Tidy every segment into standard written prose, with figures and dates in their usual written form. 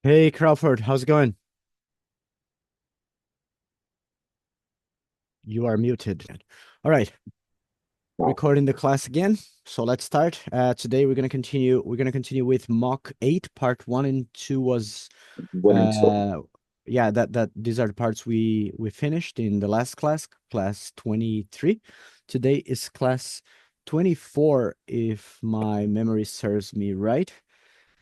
Hey Crawford, how's it going? You are muted. All right, Wow. recording the class again. So let's start. Today we're gonna continue. We're gonna continue with mock 8. Part 1 and 2 was One and two. uh yeah, that these are the parts we finished in the last class, class 23. Today is class 24 if my memory serves me right,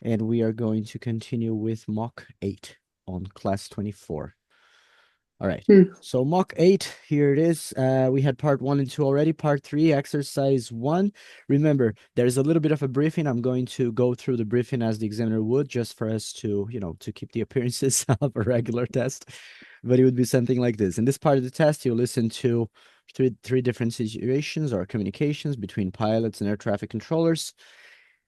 and we are going to continue with mock 8 on class 24. All right. Hmm. So mock 8, here it is. We had part 1 and 2 already. Part 3, exercise 1. Remember, there's a little bit of a briefing. I'm going to go through the briefing as the examiner would, just for us to, to keep the appearances of a regular test. But it would be something like this. In this part of the test, you listen to three different situations or communications between pilots and air traffic controllers.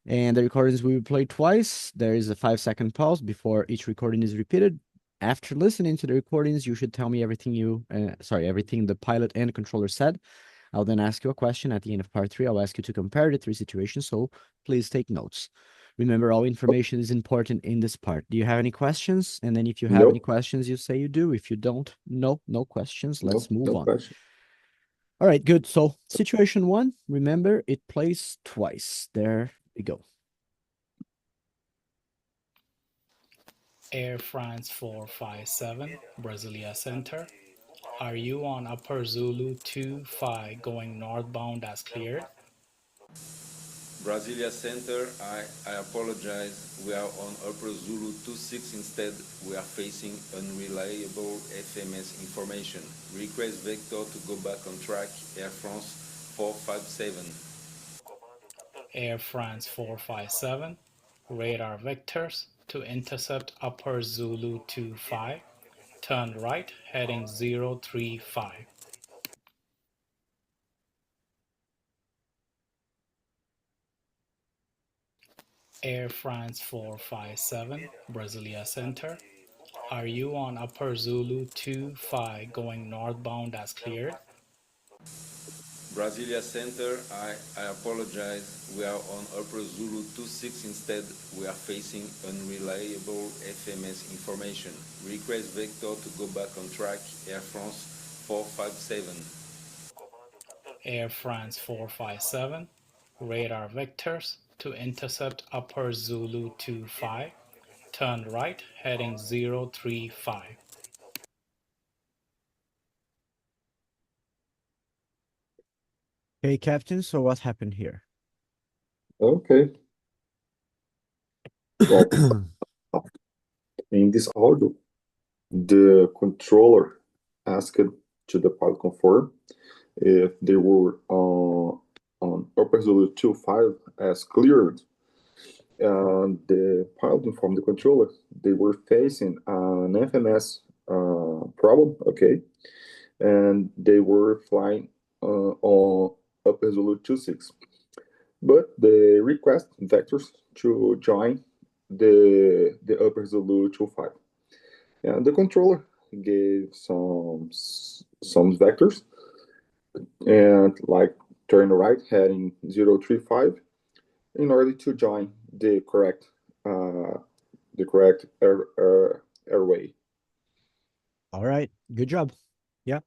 And the recordings will be played twice. There is a 5-second pause before each recording is repeated. After listening to the recordings, you should tell me everything the pilot and controller said. I'll then ask you a question at the end of part 3. I'll ask you to compare the three situations, so please take notes. Remember, all information is important in this part. Do you have any questions? And then if you have any Nope. questions, you say you do. If you don't, no questions. Let's Nope. move No on. question. All right, good. So situation 1, remember, it plays twice. There we go. Air France 457, Brasilia Center. Are you on Upper Zulu 25 going northbound as cleared? Brasilia Center, I apologize. We are on Upper Zulu 26 instead. We are facing unreliable FMS information. Request vector to go back on track, Air France 457. Air France 457, radar vectors to intercept Upper Zulu 25. Turn right, heading 035. Air France 457, Brasilia Center. Are you on Upper Zulu 25 going northbound as cleared? Brasilia Center, I apologize. We are on Upper Zulu 26 instead. We are facing unreliable FMS information. Request vector to go back on track, Air France 457. Air France 457, radar vectors to intercept Upper Zulu 25. Turn right, heading 035. Hey, Captain, so what happened here? Okay. Well, in this audio, the controller asked to the pilot confirm if they were on upper Zulu 25 as cleared. And the pilot informed the controller they were facing an FMS problem, okay, and they were flying on upper Zulu 26. But the request vectors to join the upper Zulu 25. And the controller gave some vectors and like turn right heading 035 in order to join uh, the correct airway. All right, good job. Yeah.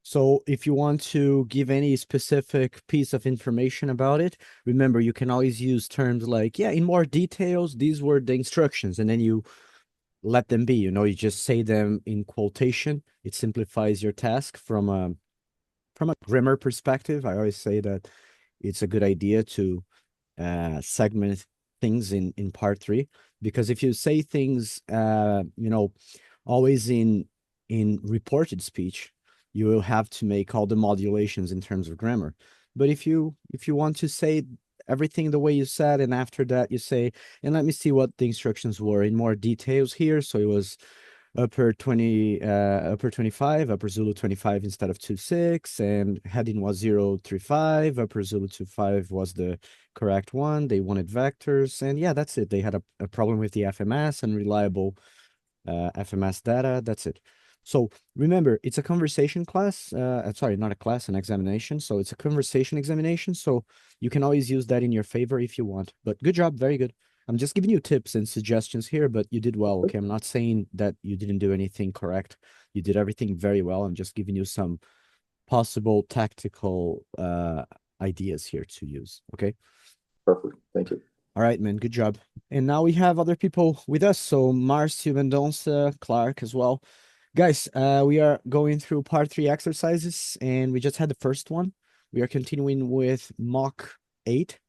So if you want to give any specific piece of information about it, remember you can always use terms like, yeah, in more details, these were the instructions, and then you let them be, you just say them in quotation. It simplifies your task from a grammar perspective. I always say that it's a good idea to segment things in part 3, because if you say things always in reported speech, you will have to make all the modulations in terms of grammar. But if you want to say everything the way you said, and after that you say, and let me see what the instructions were in more details here. So it was upper 25, upper Zulu 25 instead of 26, and heading was 035. Upper Zulu 25 was the correct one. They wanted vectors, and yeah, that's it. They had a problem with the FMS and reliable FMS data. That's it. So remember, it's a conversation class. Sorry, not a class, an examination. So it's a conversation examination. So you can always use that in your favor if you want. But good job, very good. I'm just giving you tips and suggestions here, but you did well, okay? I'm not saying that you didn't do anything correct. You did everything very well. I'm just giving you some possible tactical ideas here to use, okay? Perfect. Thank you. All right, man, good job. And now we have other people with us. So Marcio Mendonça, Clark as well. Guys, we are going through part 3 exercises, and we just had the first one. We are continuing with mock 8.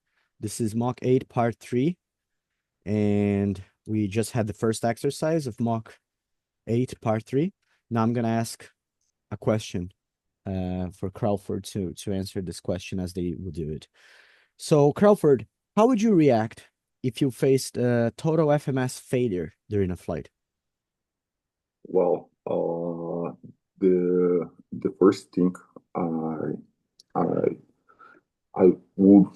This is mock 8, part 3. And we just had the first exercise of mock 8, part 3. Now I'm going to ask a question for Crawford to answer this question as they would do it. So, Crawford, how would you react if you faced a total FMS failure during a flight? Well, the first thing I would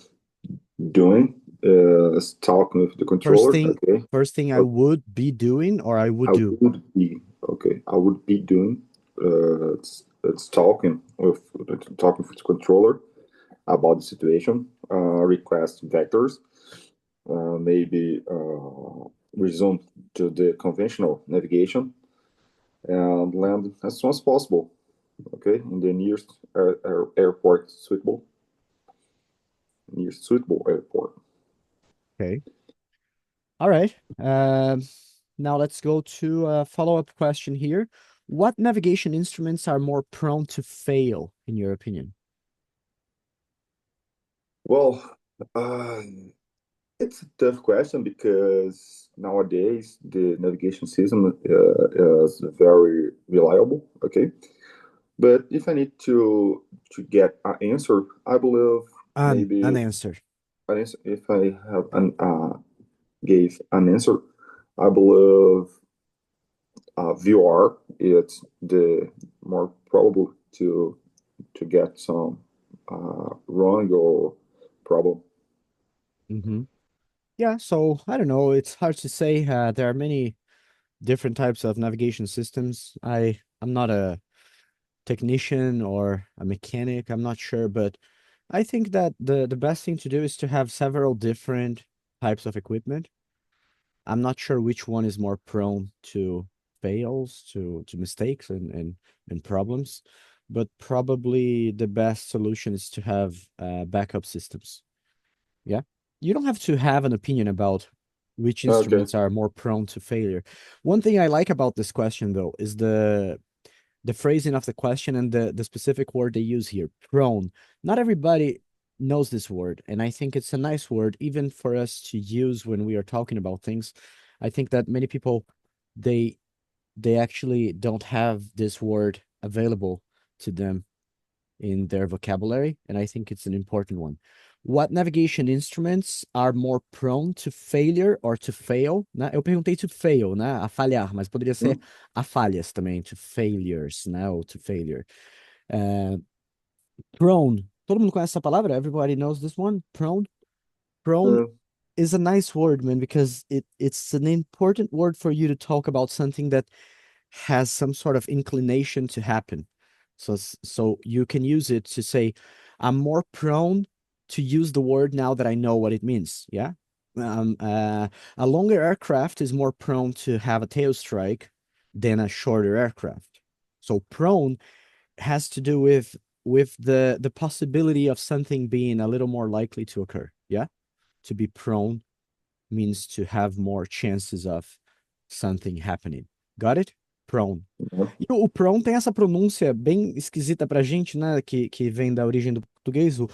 doing is talking with the controller. First thing I would be doing, or I would do? I would be doing it's talking with the controller about the situation, request vectors, maybe resume to the conventional navigation, and land as soon as possible, okay, in the nearest airport suitable airport. Okay. All right. Now let's go to a follow-up question here. What navigation instruments are more prone to fail, in your opinion? Well, it's a tough question because nowadays the navigation system is very reliable, okay? But if I need to get an answer, I believe maybe an answer. If I have gave an answer, I believe VR it's the more probable to get some wrong or problem. Mm-hmm. Yeah, so I don't know. It's hard to say. There are many different types of navigation systems. I'm not a technician or a mechanic. I'm not sure, but I think that the best thing to do is to have several different types of equipment. I'm not sure which one is more prone to fails, to mistakes and problems, but probably the best solution is to have backup systems. Yeah. You don't have to have an opinion about which instruments are more prone to failure. One thing I like about this question, though, is the phrasing of the question and the specific word they use here, prone. Not everybody knows this word, and I think it's a nice word even for us to use when we are talking about things. I think that many people they actually don't have this word available to them in their vocabulary, and I think it's an important one. What navigation instruments are more prone to failure or to fail, né? Eu perguntei to fail, né? A falhar, mas poderia ser a falhas também, to failures, né? Ou to failure. Prone. Todo mundo conhece essa palavra? Everybody knows this one? Prone? Prone is a nice word, man, because it's an important word for you to talk about something that has some sort of inclination to happen. So you can use it to say, I'm more prone to use the word now that I know what it means. Yeah. A longer aircraft is more prone to have a tail strike than a shorter aircraft. So prone has to do with the possibility of something being a little more likely to occur. Yeah. To be prone means to have more chances of something happening. Got it? Prone. E o prone tem essa pronúncia bem esquisita pra gente, né? Que vem da origem do português. O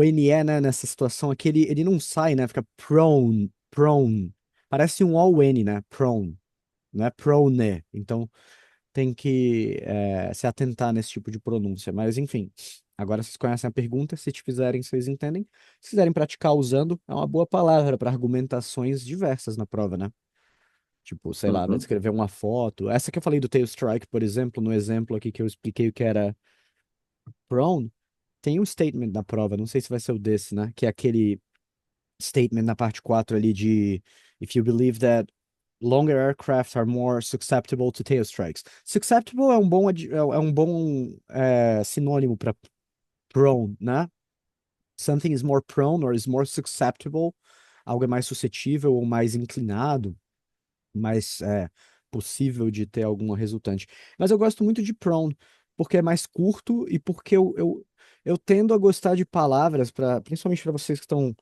NE, né? Nessa situação aqui, ele não sai, né? Fica prone, prone. Parece um ON, né? Prone. Não é prone. Então, tem que se atentar nesse tipo de pronúncia. Mas, enfim. Agora vocês conhecem a pergunta. Se te fizerem, vocês entendem. Se quiserem praticar usando, é uma boa palavra para argumentações diversas na prova, né? Tipo, sei lá, vai descrever uma foto. Essa que eu falei do tail strike, por exemplo, no exemplo aqui que eu expliquei o que era prone, tem um statement na prova, não sei se vai ser o desse, né? Que é aquele statement na parte 4 ali de if you believe that longer aircraft are more susceptible to tail strikes. Susceptible é um bom, sinônimo para prone, né? Something is more prone or is more susceptible algo é mais suscetível ou mais inclinado, mais possível de ter alguma resultante. Mas eu gosto muito de prone, porque é mais curto e porque eu tendo a gostar de palavras, principalmente para vocês que estão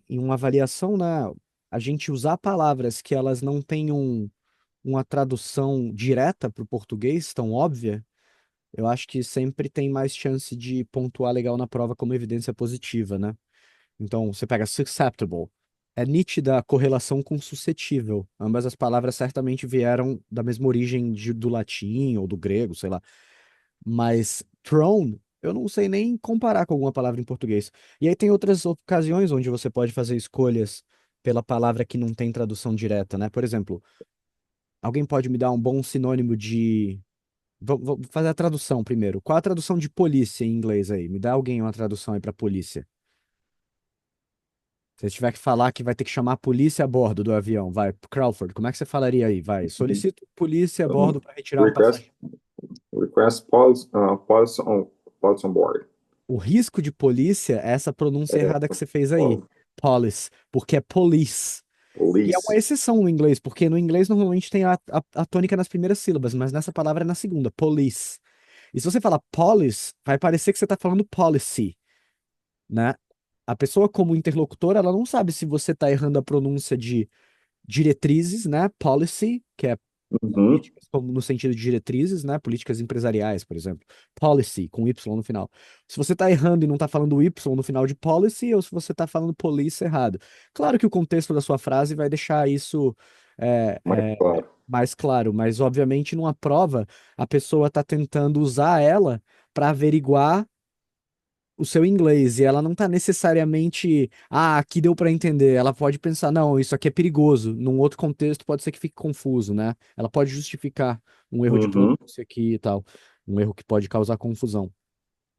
em uma avaliação, né? A gente usar palavras que elas não tenham uma tradução direta para o português, tão óbvia, eu acho que sempre tem mais chance de pontuar legal na prova como evidência positiva, né? Então, você pega susceptible. É nítida a correlação com suscetível. Ambas as palavras certamente vieram da mesma origem do latim ou do grego, sei lá. Mas prone, eu não sei nem comparar com alguma palavra em português. E aí tem outras ocasiões onde você pode fazer escolhas pela palavra que não tem tradução direta, né? Por exemplo, alguém pode me dar um bom sinônimo de. Vou fazer a tradução primeiro. Qual a tradução de polícia em inglês aí? Me dá alguém uma tradução aí para polícia. Se você tiver que falar que vai ter que chamar a polícia a bordo do avião, vai, Crawford, como é que você falaria aí? Vai, solicito polícia a bordo para retirar um Request passageiro. request police on board. O risco de polícia é essa pronúncia É, errada que você fez aí, pol- police, porque é police. E é uma police. exceção no inglês, porque no inglês normalmente tem a tônica nas primeiras sílabas, mas nessa palavra é na segunda, police. E se você falar police, vai parecer que você está falando policy, né? A pessoa como interlocutora, ela não sabe se você está errando a pronúncia de diretrizes, né? Policy, que é Uhum, políticas como no sentido de diretrizes, né? Políticas empresariais, por exemplo. Policy, com Y no final. Se você está errando e não está falando Y no final de policy, ou se você está falando police errado. Claro que o contexto da sua frase vai deixar isso é, mas é, claro. mais claro, mas obviamente numa prova a pessoa está tentando usar ela para averiguar o seu inglês e ela não tá necessariamente, aqui deu para entender. Ela pode pensar, não, isso aqui é perigoso. Num outro contexto pode ser que fique confuso, né? Ela pode justificar um erro de Uhum, pronúncia aqui e tal, um erro que pode causar confusão.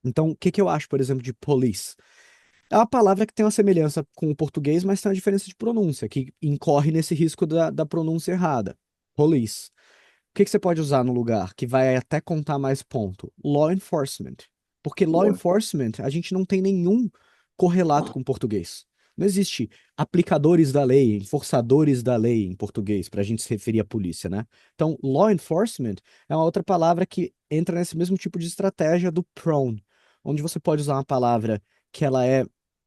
Então, o que que eu acho, por exemplo, de police? É uma palavra que tem uma semelhança com o português, mas tem uma diferença de pronúncia, que incorre nesse risco da pronúncia errada. Police. O que que você pode usar no lugar que vai até contar mais ponto? Law enforcement. Porque law bom. enforcement, a gente não tem nenhum correlato com português. Não existe aplicadores da lei, enforçadores da lei em português, para a gente se referir à polícia, né? Então, law enforcement é uma outra palavra que entra nesse mesmo tipo de estratégia do prone, onde você pode usar uma palavra que ela é,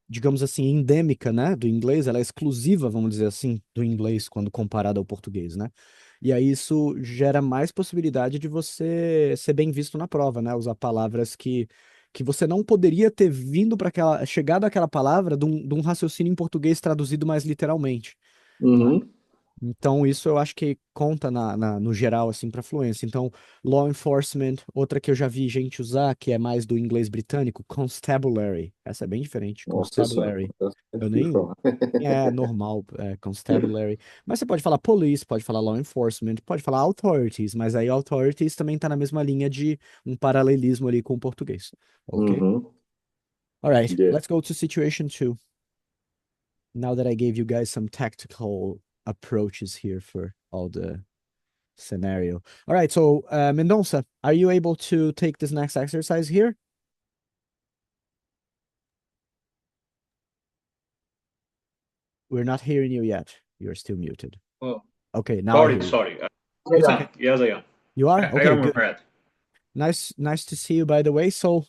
digamos assim, endêmica, né, do inglês, ela é exclusiva, vamos dizer assim, do inglês quando comparada ao português, né? E aí isso gera mais possibilidade de você ser bem visto na prova, né? Usar palavras que você não poderia ter vindo para aquela, chegado àquela palavra de um raciocínio em português traduzido mais literalmente, né? Uhum, Então, isso eu acho que conta no geral, assim, para fluência. Então, law enforcement, outra que eu já vi gente usar, que é mais do inglês britânico, constabulary. Essa é bem diferente, nossa senhora, constabulary. essa é Eu difícil de nem. falar. É normal, constabulary. Mas você pode falar police, pode falar law enforcement, pode falar authorities, mas aí authorities também tá na mesma linha de um paralelismo ali com o português. Ok? Uhum, All right, yeah. let's go to situation two. Now that I gave you guys some tactical approaches here for all the scenario. All right, so Mendonça, are you able to take this next exercise here? We're not hearing you yet. You're still muted. Oh, Okay, now I sorry, hear you. sorry. It's Yeah, okay. yes, I am. You are? I Okay, am good. ready. Nice to see you, by the way. So,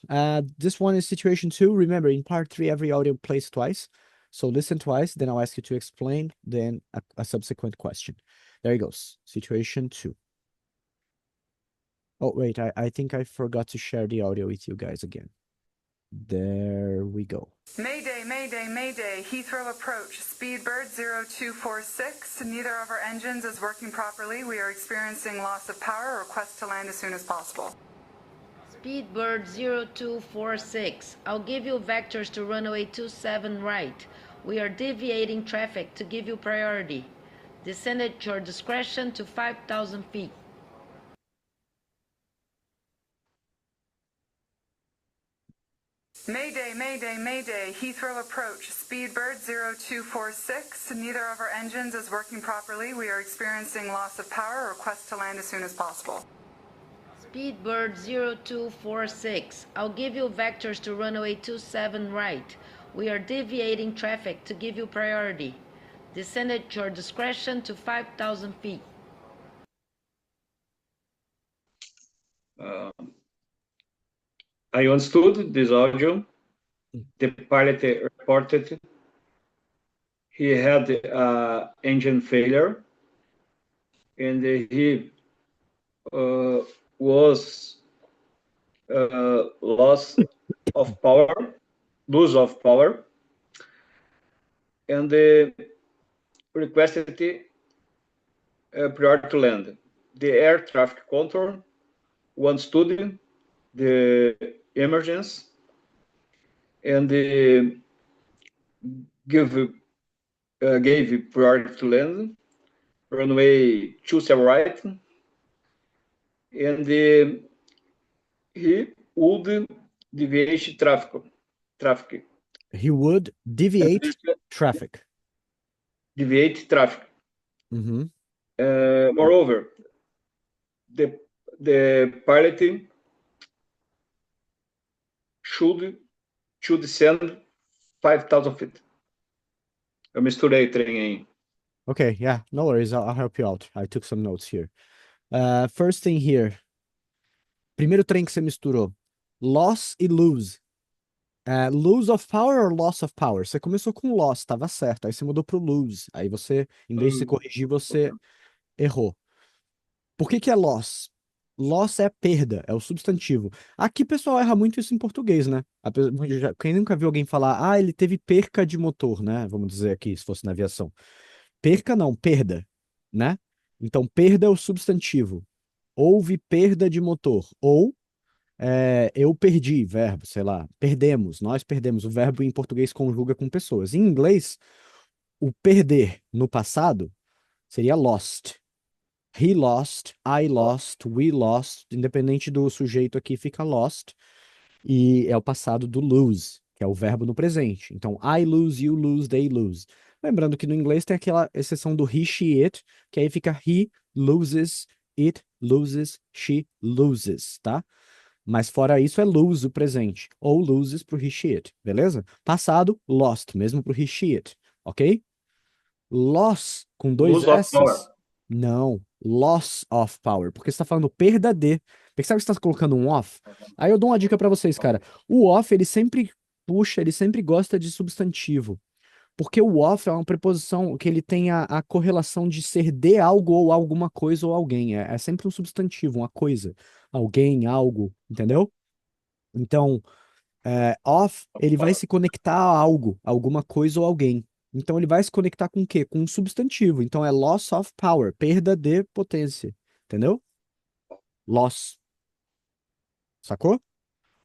this one is situation two. Remember, in part three, every audio plays twice. So listen twice, then I'll ask you to explain, then a subsequent question. There he goes. Situation two. Oh, wait, I think I forgot to share the audio with you guys again. There we go. Mayday, Mayday, Mayday, Heathrow approach, Speedbird 0246. Neither of our engines is working properly. We are experiencing loss of power. Request to land as soon as possible. Speedbird 0246. I'll give you vectors to runway 27 right. We are deviating traffic to give you priority. Descend at your discretion to 5,000 feet. Mayday, Mayday, Mayday, Heathrow approach, Speedbird 0246. Neither of our engines is working properly. We are experiencing loss of power. Request to land as soon as possible. Speedbird 0246. I'll give you vectors to runway 27 right. We are deviating traffic to give you priority. Descend at your discretion to 5,000 feet. I understood this audio. The pilot reported he had engine failure, and he was loss of power, and requested prior to land. The air traffic control understood the emergency and gave priority to land, runway 27 right, and he would deviate traffic. He would deviate traffic. Deviate traffic. Mm-hmm. Moreover, the pilot should descend 5,000 feet. Eu misturei trem aí. Okay, yeah, no worries. I'll help you out. I took some notes here. First thing here. Primeiro trem que você misturou. Loss e lose. Lose of power or loss of power? Você começou com loss, estava certo. Aí você mudou pro lose. Aí você, em vez de se corrigir, você errou. Por que é loss? Loss é perda, é o substantivo. Aqui o pessoal erra muito isso em português, né? Quem nunca viu alguém falar, ele teve perca de motor, né? Vamos dizer aqui, se fosse na aviação. Perca não, perda, né? Então, perda é o substantivo. Houve perda de motor. Ou eu perdi, verbo, sei lá. Perdemos, nós perdemos. O verbo em português conjuga com pessoas. Em inglês, o perder no passado seria lost. He lost, I lost, we lost. Independente do sujeito aqui, fica lost. E é o passado do lose, que é o verbo no presente. Então, I lose, you lose, they lose. Lembrando que no inglês tem aquela exceção do he, she, it, que aí fica he loses, it loses, she loses, tá? Mas fora isso é lose o presente. Ou loses pro he, she, it, beleza? Passado, lost, mesmo pro he, she, it, ok? Loss com dois S's. Não, loss of power, porque você tá falando perda de. Porque sabe que você tá colocando um off? Aí eu dou uma dica pra vocês, cara. O off, ele sempre puxa, ele sempre gosta de substantivo. Porque o off é uma preposição que ele tem a correlação de ser de algo ou alguma coisa ou alguém. É sempre um substantivo, uma coisa. Alguém, algo, entendeu? Então, off, ele vai se conectar a algo, alguma coisa ou alguém. Então, ele vai se conectar com o quê? Com um substantivo. Então, é loss of power, perda de potência. Entendeu? Loss. Sacou?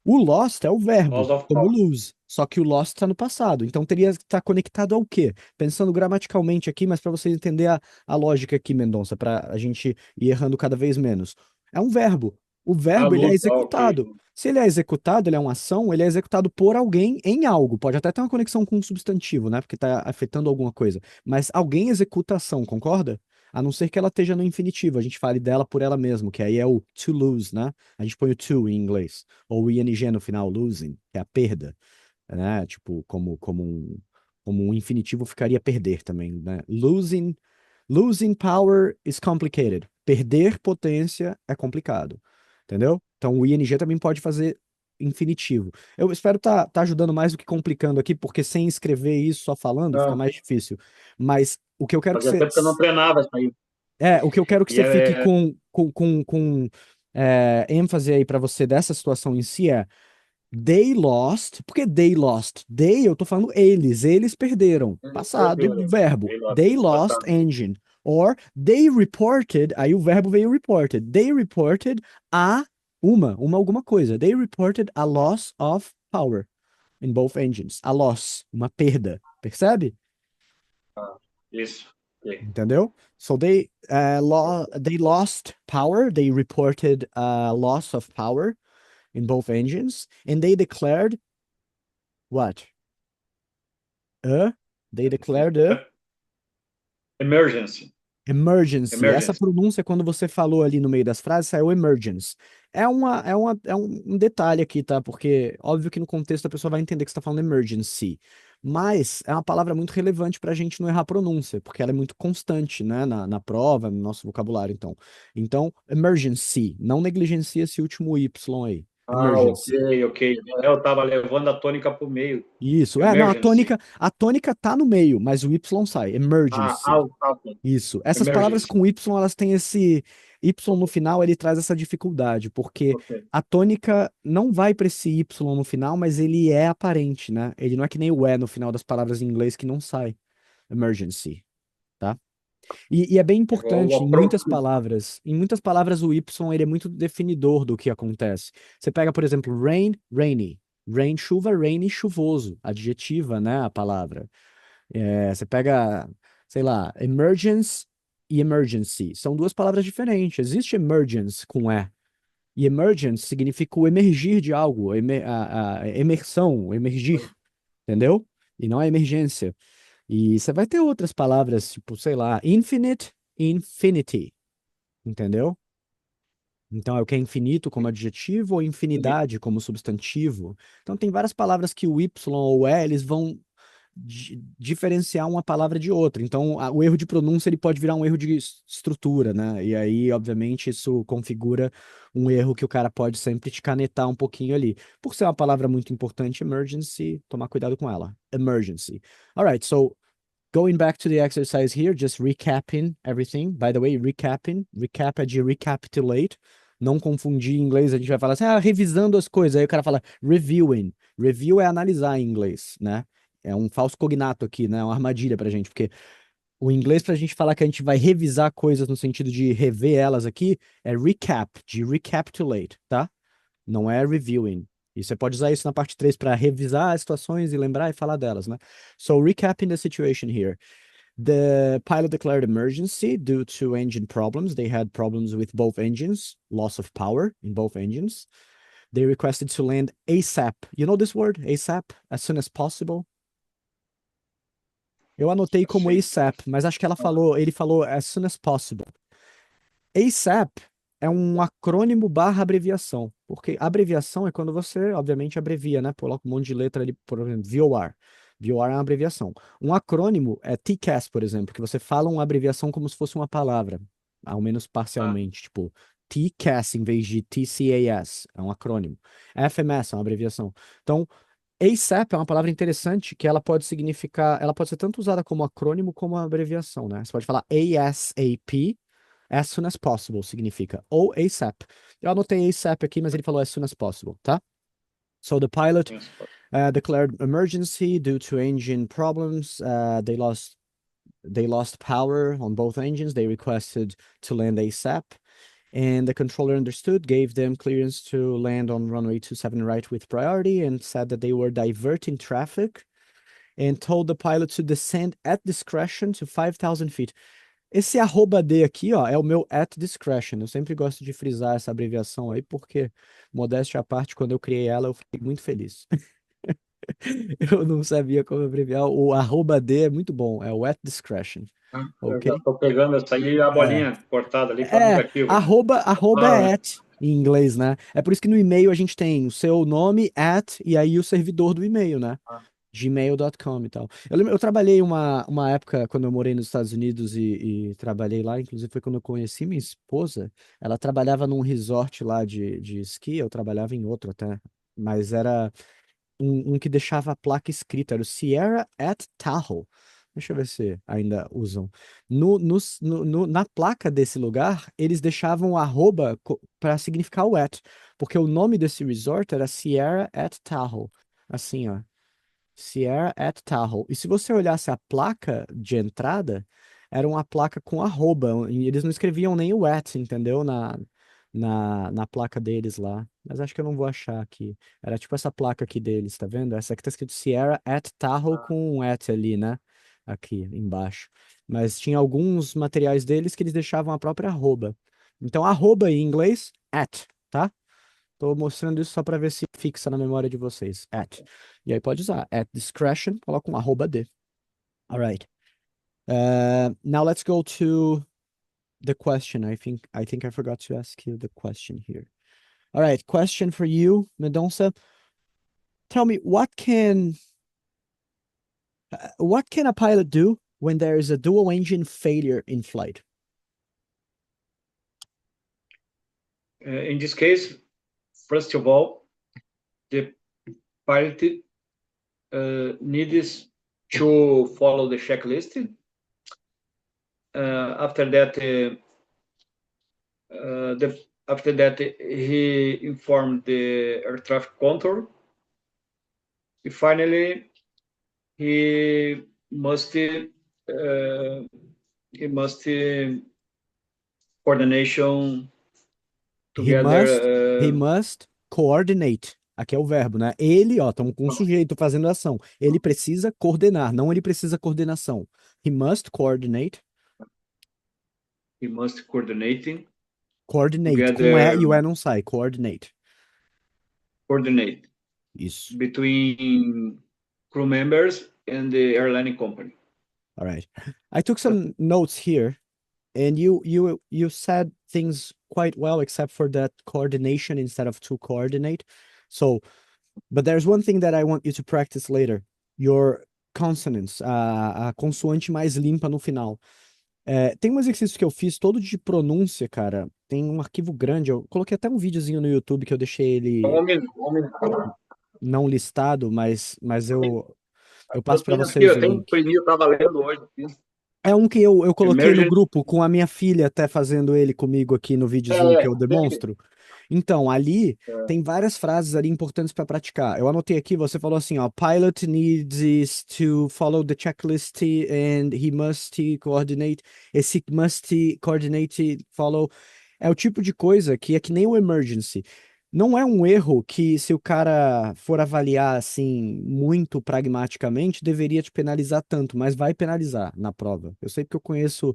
O lost é o verbo, como lose. Só que o lost está no passado. Então teria que estar conectado ao quê? Pensando gramaticalmente aqui, mas para vocês entenderem a lógica aqui, Mendonça, para a gente ir errando cada vez menos. É um verbo. O verbo, ele é executado. Okay. Se ele é executado, ele é uma ação, ele é executado por alguém em algo. Pode até ter uma conexão com um substantivo, né? Porque está afetando alguma coisa. Mas alguém executa a ação, concorda? A não ser que ela esteja no infinitivo, a gente fale dela por ela mesma, que aí é o to lose, né? A gente põe o to em inglês. Ou o ing no final, losing, que é a perda, né? Tipo, como um infinitivo ficaria perder também, né? Losing power is complicated. Perder potência é complicado, entendeu? Então o ing também pode fazer infinitivo. Eu espero tá ajudando mais do que complicando aqui, porque sem escrever isso, só falando, fica mais difícil. Mas o que eu quero que você... Porque eu não treinava isso aí. O que eu quero que você fique com ênfase aí pra você dessa situação em si é they lost. Por que they lost? They, eu tô falando eles perderam. Passado, verbo. They lost engine. Or they reported, aí o verbo veio reported. They reported alguma coisa. They reported a loss of power in both engines. A loss, uma perda. Percebe? Isso. Okay. Entendeu? So they lost power. They reported a loss of power in both engines, and they declared what? They declared emergency. Essa pronúncia, quando você falou ali no meio das frases, saiu emergence. É um detalhe aqui, tá? Porque óbvio que no contexto a pessoa vai entender que você está falando emergency. Mas é uma palavra muito relevante para a gente não errar a pronúncia, porque ela é muito constante, né? Na prova, no nosso vocabulário, então. Então, emergency. Não negligencia esse último Y aí. Emergency. Ok. Eu tava levando a tônica pro meio. Isso. Não, Emergency. a tônica tá no meio, mas o Y sai. Emergency. Ok. Isso. Essas palavras Emergency. com Y, elas têm esse Y no final, ele traz essa dificuldade, porque Ok. a tônica não vai para esse Y no final, mas ele é aparente, né? Ele não é que nem o E no final das palavras em inglês que não sai. Emergency, tá? E é bem importante em muitas palavras o Y ele é muito definidor do que acontece. Você pega, por exemplo, rain, rainy. Rain, chuva, rainy, chuvoso. Adjetiva, né, a palavra. Você pega, sei lá, emergence e emergency. São duas palavras diferentes. Existe emergence com E. E emergence significa o emergir de algo, a emersão, emergir, entendeu? E não a emergência. E você vai ter outras palavras, tipo, sei lá, infinite, infinity, entendeu? Então, é o que é infinito como adjetivo ou infinidade como substantivo. Então, tem várias palavras que o Y ou o E, eles vão diferenciar uma palavra de outra. Então, o erro de pronúncia ele pode virar um erro de estrutura, né? E aí, obviamente, isso configura um erro que o cara pode sempre te canetar um pouquinho ali. Por ser uma palavra muito importante, emergency, tomar cuidado com ela. Emergency. All right, so going back to the exercise here, just recapping everything. By the way, recap é de recapitulate. Não confundir em inglês, a gente vai falar assim, revisando as coisas. Aí o cara fala reviewing. Review é analisar em inglês, né? É um falso cognato aqui, né? Uma armadilha pra gente, porque o inglês pra gente falar que a gente vai revisar coisas no sentido de rever elas aqui é recap, de recapitulate, tá? Não é reviewing. E você pode usar isso na parte 3 para revisar as situações e lembrar e falar delas, né? So, recapping the situation here. The pilot declared emergency due to engine problems. They had problems with both engines, loss of power in both engines. They requested to land ASAP. You know this word, ASAP? As soon as possible. Eu anotei como Sim. ASAP, mas acho que ele falou as soon as possible. ASAP é um acrônimo barra abreviação, porque abreviação é quando você, obviamente, abrevia, né? Coloca um monte de letra ali, por exemplo, VOR. VOR é uma abreviação. Um acrônimo é TCAS, por exemplo, que você fala uma abreviação como se fosse uma palavra, ao menos parcialmente, tipo TCAS em vez de TCAS, é um acrônimo. FMS é uma abreviação. Então, ASAP é uma palavra interessante que ela pode significar, ela pode ser tanto usada como acrônimo como abreviação, né? Você pode falar ASAP, as soon as possible significa, ou ASAP. Eu anotei ASAP aqui, mas ele falou as soon as possible, tá? So the pilot declared emergency due to engine problems. They lost power on both engines. They requested to land ASAP. And the controller understood, gave them clearance to land on runway 27 right with priority, and said that they were diverting traffic, and told the pilot to descend at discretion to 5,000 feet. Esse @D aqui, ó, é o meu at discretion. Eu sempre gosto de frisar essa abreviação aí, porque, modéstia à parte, quando eu criei ela, eu fiquei muito feliz. Eu não sabia como abreviar. O @D é muito bom, é o at discretion. Eu Ok? já tô pegando essa aí, a bolinha cortada ali para negativo. Arroba é at em inglês, né? É por isso que no e-mail a gente tem o seu nome, at, e aí o servidor do e-mail, né? gmail.com e tal. Eu trabalhei uma época quando eu morei nos Estados Unidos e trabalhei lá, inclusive foi quando eu conheci minha esposa. Ela trabalhava num resort lá de esqui, eu trabalhava em outro até, mas era um que deixava a placa escrita, era o Sierra at Tahoe. Deixa eu ver se ainda usam. Na placa desse lugar, eles deixavam o arroba para significar o at, porque o nome desse resort era Sierra at Tahoe. Assim, ó. Sierra at Tahoe. E se você olhasse a placa de entrada, era uma placa com arroba. E eles não escreviam nem o at, entendeu? Na placa deles lá. Mas acho que eu não vou achar aqui. Era tipo essa placa aqui deles, tá vendo? Essa aqui tá escrito Sierra at Tahoe com um at ali, né? Aqui embaixo. Mas tinha alguns materiais deles que eles deixavam a própria arroba. Então, arroba em inglês, at, tá? Tô mostrando isso só para ver se fixa na memória de vocês. At. E aí pode usar. At discretion, coloca um @D. All right. Now let's go to the question. I think I forgot to ask you the question here. All right, question for you, Mendonça. Tell me, what can a pilot do when there is a dual engine failure in flight? In this case, first of all, the pilot needs to follow the checklist. After that, he informed the air traffic control. And finally, he must coordination together. He must coordinate. Aqui é o verbo, né? Ele, ó, estamos com um sujeito fazendo ação. Ele precisa coordenar, não ele precisa coordenação. He must coordinate. He must coordinate. Coordinate. Together, Com E e o E não sai. Coordinate. Coordinate. Isso. Between crew members and the airline company. All right. I took some notes here, and you said things quite well, except for that coordination instead of to coordinate. So, but there's one thing that I want you to practice later. Your consonants, a consoante mais limpa no final. Tem um exercício que eu fiz todo de pronúncia, cara. Tem um arquivo grande. Eu coloquei até um videozinho no YouTube que eu deixei ele não listado, mas eu passo para vocês eu o tenho link. imprimido, eu tava lendo hoje. É um que eu coloquei Emergent... no grupo com a minha filha até fazendo ele comigo aqui no videozinho que eu demonstro. Então, ali tem várias frases ali importantes para praticar. Eu anotei aqui, você falou assim, ó, pilot needs to follow the checklist and he must coordinate. Esse must coordinate, follow, é o tipo de coisa que é que nem o emergency. Não é um erro que, se o cara for avaliar assim muito pragmaticamente, deveria te penalizar tanto, mas vai penalizar na prova. Eu sei porque eu conheço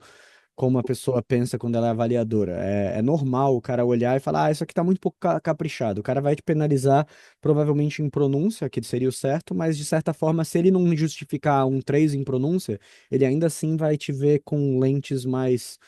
como a pessoa pensa quando ela é avaliadora. É normal o cara olhar e falar, isso aqui tá muito pouco caprichado. O cara vai te penalizar provavelmente em pronúncia, que seria o certo, mas de certa forma, se ele não justificar um 3 em pronúncia, ele ainda assim vai te ver com lentes mais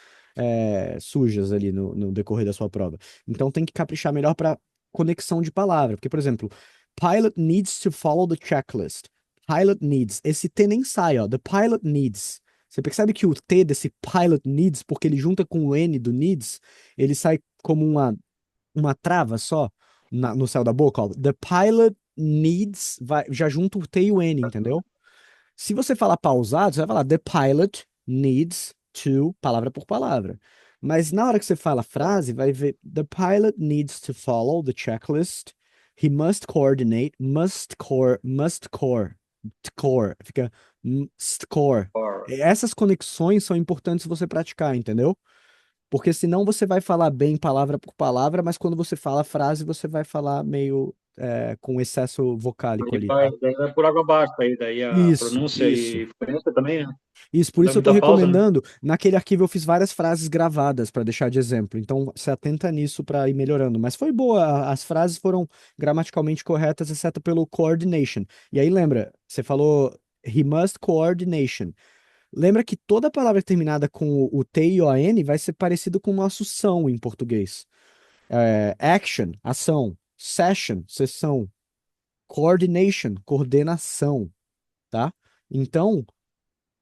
sujas ali no decorrer da sua prova. Então tem que caprichar melhor para conexão de palavra. Porque, por exemplo, pilot needs to follow the checklist. Pilot needs. Esse T nem sai, ó. The pilot needs. Você percebe que o T desse pilot needs, porque ele junta com o N do needs, ele sai como uma trava só no céu da boca, ó. The pilot needs, já junta o T e o N, entendeu? Se você falar pausado, você vai falar the pilot needs to, palavra por palavra. Mas na hora que você fala a frase, vai ver the pilot needs to follow the checklist. He must coordinate, core, fica score. Essas conexões são importantes você praticar, entendeu? Porque senão você vai falar bem palavra por palavra, mas quando você fala a frase, você vai falar meio com excesso vocálico ali. Daí vai por água abaixo, daí a pronúncia e fluência também, né? Isso, por isso eu tô recomendando. Pausa, né? Naquele arquivo eu fiz várias frases gravadas para deixar de exemplo. Então, se atenta nisso para ir melhorando. Mas foi boa, as frases foram gramaticalmente corretas, exceto pelo coordination. E aí, lembra, você falou he must coordination. Lembra que toda palavra terminada com o T e o AN vai ser parecido com o nosso são em português. Action, ação. Session, sessão. Coordination, coordenação. Tá? Então,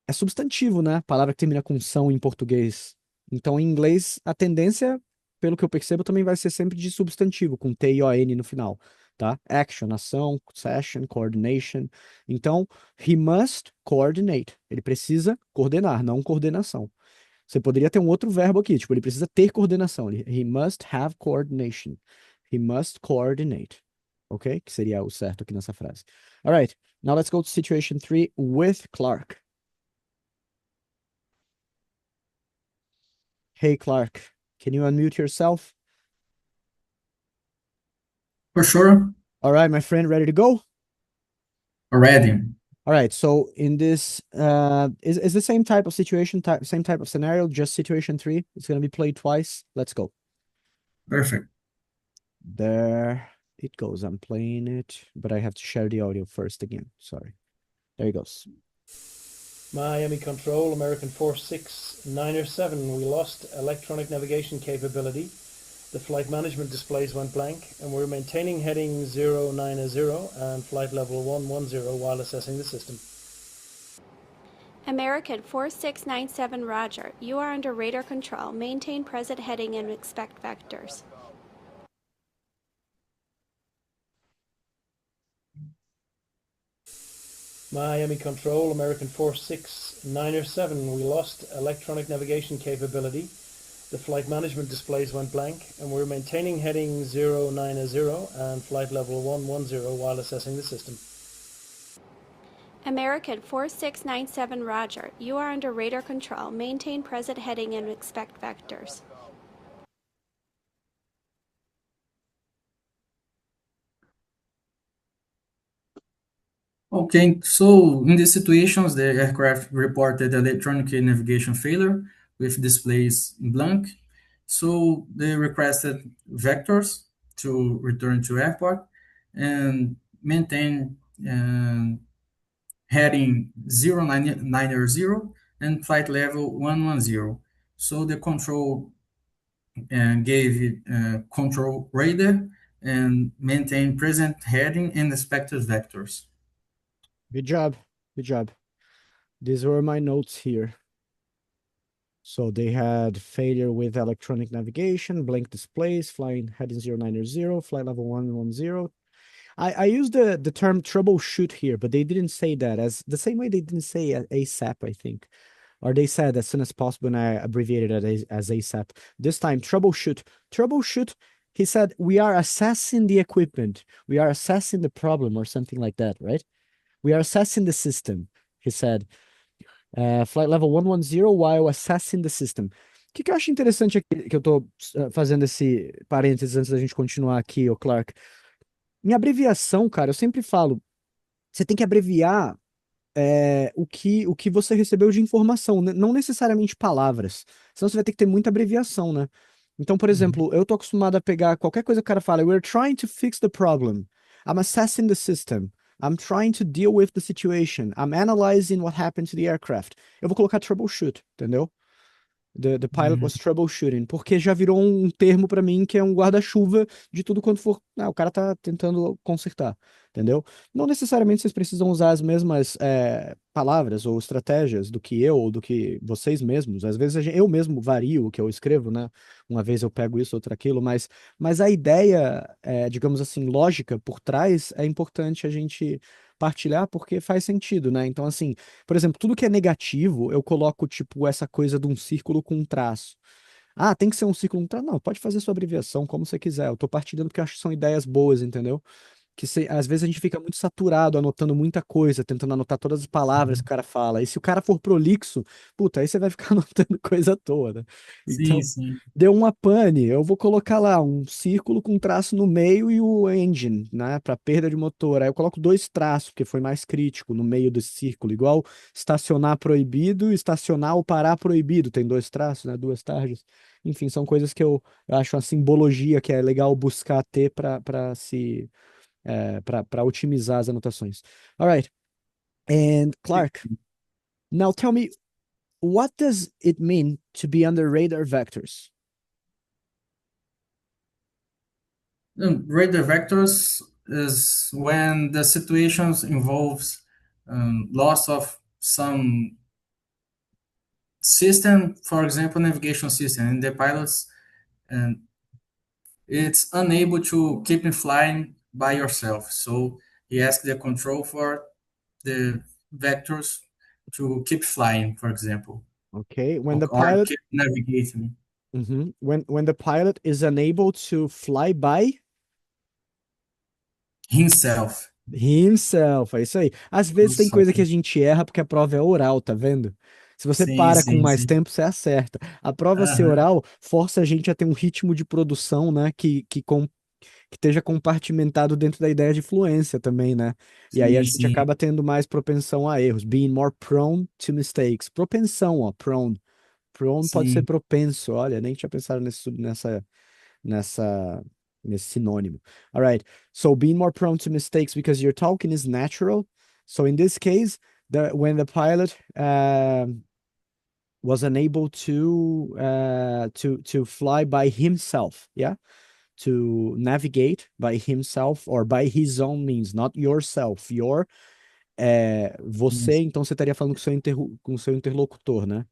é substantivo, né? Palavra que termina com são em português. Então, em inglês, a tendência, pelo que eu percebo, também vai ser sempre de substantivo, com T e O-N no final, tá? Action, ação, session, coordination. Então, he must coordinate. Ele precisa coordenar, não coordenação. Você poderia ter um outro verbo aqui, tipo, ele precisa ter coordenação. He must have coordination. He must coordinate. Ok? Que seria o certo aqui nessa frase. All right. Now let's go to situation 3 with Clark. Hey, Clark, can you unmute yourself? For sure. All right, my friend, ready to go? Ready. All right, so in this, is the same type of situation, same type of scenario, just situation 3. It's going to be played twice. Let's go. Perfect. There it goes. I'm playing it, but I have to share the audio first again. Sorry. There it goes. Miami Control, American 46, Niner 7. We lost electronic navigation capability. The flight management displays went blank, and we're maintaining heading 090 and flight level 110 while assessing the system. American 4697 Roger, you are under radar control. Maintain present heading and expect vectors. Miami Control, American 4697, we lost electronic navigation capability. The flight management displays went blank, and we're maintaining heading 090 and flight level 110 while assessing the system. American 4697 Roger, you are under radar control. Maintain present heading and expect vectors. Okay, so in these situations, the aircraft reported electronic navigation failure with displays blank. So they requested vectors to return to airport and maintain heading 090 and flight level 110. So the control gave control radar and maintain present heading and expected vectors. Good job. Good job. These were my notes here. So they had failure with electronic navigation, blank displays, flying heading 090, flight level 110. I used the term troubleshoot here, but they didn't say that as the same way they didn't say ASAP, I think. Or they said as soon as possible, and I abbreviated it as ASAP. This time, troubleshoot. Troubleshoot, he said, we are assessing the equipment. We are assessing the problem or something like that, right? We are assessing the system, he said. Flight level 110 while assessing the system. O que eu acho interessante aqui, que eu tô fazendo esse parênteses antes da gente continuar aqui, ô Clark. Em abreviação, cara, eu sempre falo, você tem que abreviar o que você recebeu de informação, não necessariamente palavras. Senão você vai ter que ter muita abreviação, né? Então, por exemplo, eu tô acostumado a pegar qualquer coisa que o cara fala, we're trying to fix the problem. I'm assessing the system. I'm trying to deal with the situation. I'm analyzing what happened to the aircraft. Eu vou colocar troubleshoot, entendeu? The pilot was troubleshooting, porque já virou um termo para mim que é um guarda-chuva de tudo quanto for. O cara tá tentando consertar, entendeu? Não necessariamente vocês precisam usar as mesmas palavras ou estratégias do que eu ou do que vocês mesmos. Às vezes eu mesmo vario o que eu escrevo, né? Uma vez eu pego isso, outra aquilo, mas a ideia, digamos assim, lógica por trás é importante a gente partilhar porque faz sentido, né? Então, assim, por exemplo, tudo que é negativo, eu coloco, tipo, essa coisa de um círculo com um traço. Ah, tem que ser um círculo com um traço? Não, pode fazer sua abreviação como você quiser. Eu tô partilhando porque eu acho que são ideias boas, entendeu? Que às vezes a gente fica muito saturado, anotando muita coisa, tentando anotar todas as palavras que o cara fala. E se o cara for prolixo, puta, aí você vai ficar anotando coisa à toa, né? Então, Sim. deu uma pane, eu vou colocar lá um círculo com um traço no meio e o engine, né, para perda de motor. Aí eu coloco dois traços, porque foi mais crítico no meio desse círculo, igual estacionar proibido, estacionar ou parar proibido, tem dois traços, né, duas tarjas. Enfim, são coisas que eu acho uma simbologia que é legal buscar ter para se para otimizar as anotações. All right. And Clark, now tell me, what does it mean to be under radar vectors? Radar vectors is when the situation involves loss of some system, for example, navigation system, and the pilots, it's unable to keep flying by yourself. So he asked the control for the vectors to keep flying, for example. Okay, when the or pilot keep navigating. when the pilot is unable to fly by Himself. é isso aí. Às vezes tem coisa que a gente erra porque a prova é oral, tá vendo? Se você para com mais tempo, você acerta. A prova ser oral força a gente a ter um ritmo de produção, né, que esteja compartimentado dentro da ideia de fluência também, né? E aí a gente acaba tendo mais propensão a erros. Being more prone to mistakes. Propensão, ó, prone. Prone pode ser propenso. Olha, nem tinha pensado nesse sinônimo. All right. So being more prone to mistakes because your talking is natural. So in this case, when the pilot was unable to fly by himself, yeah? To navigate by himself or by his own means, not yourself. Você, Isso. então você estaria falando com o seu interlocutor, né?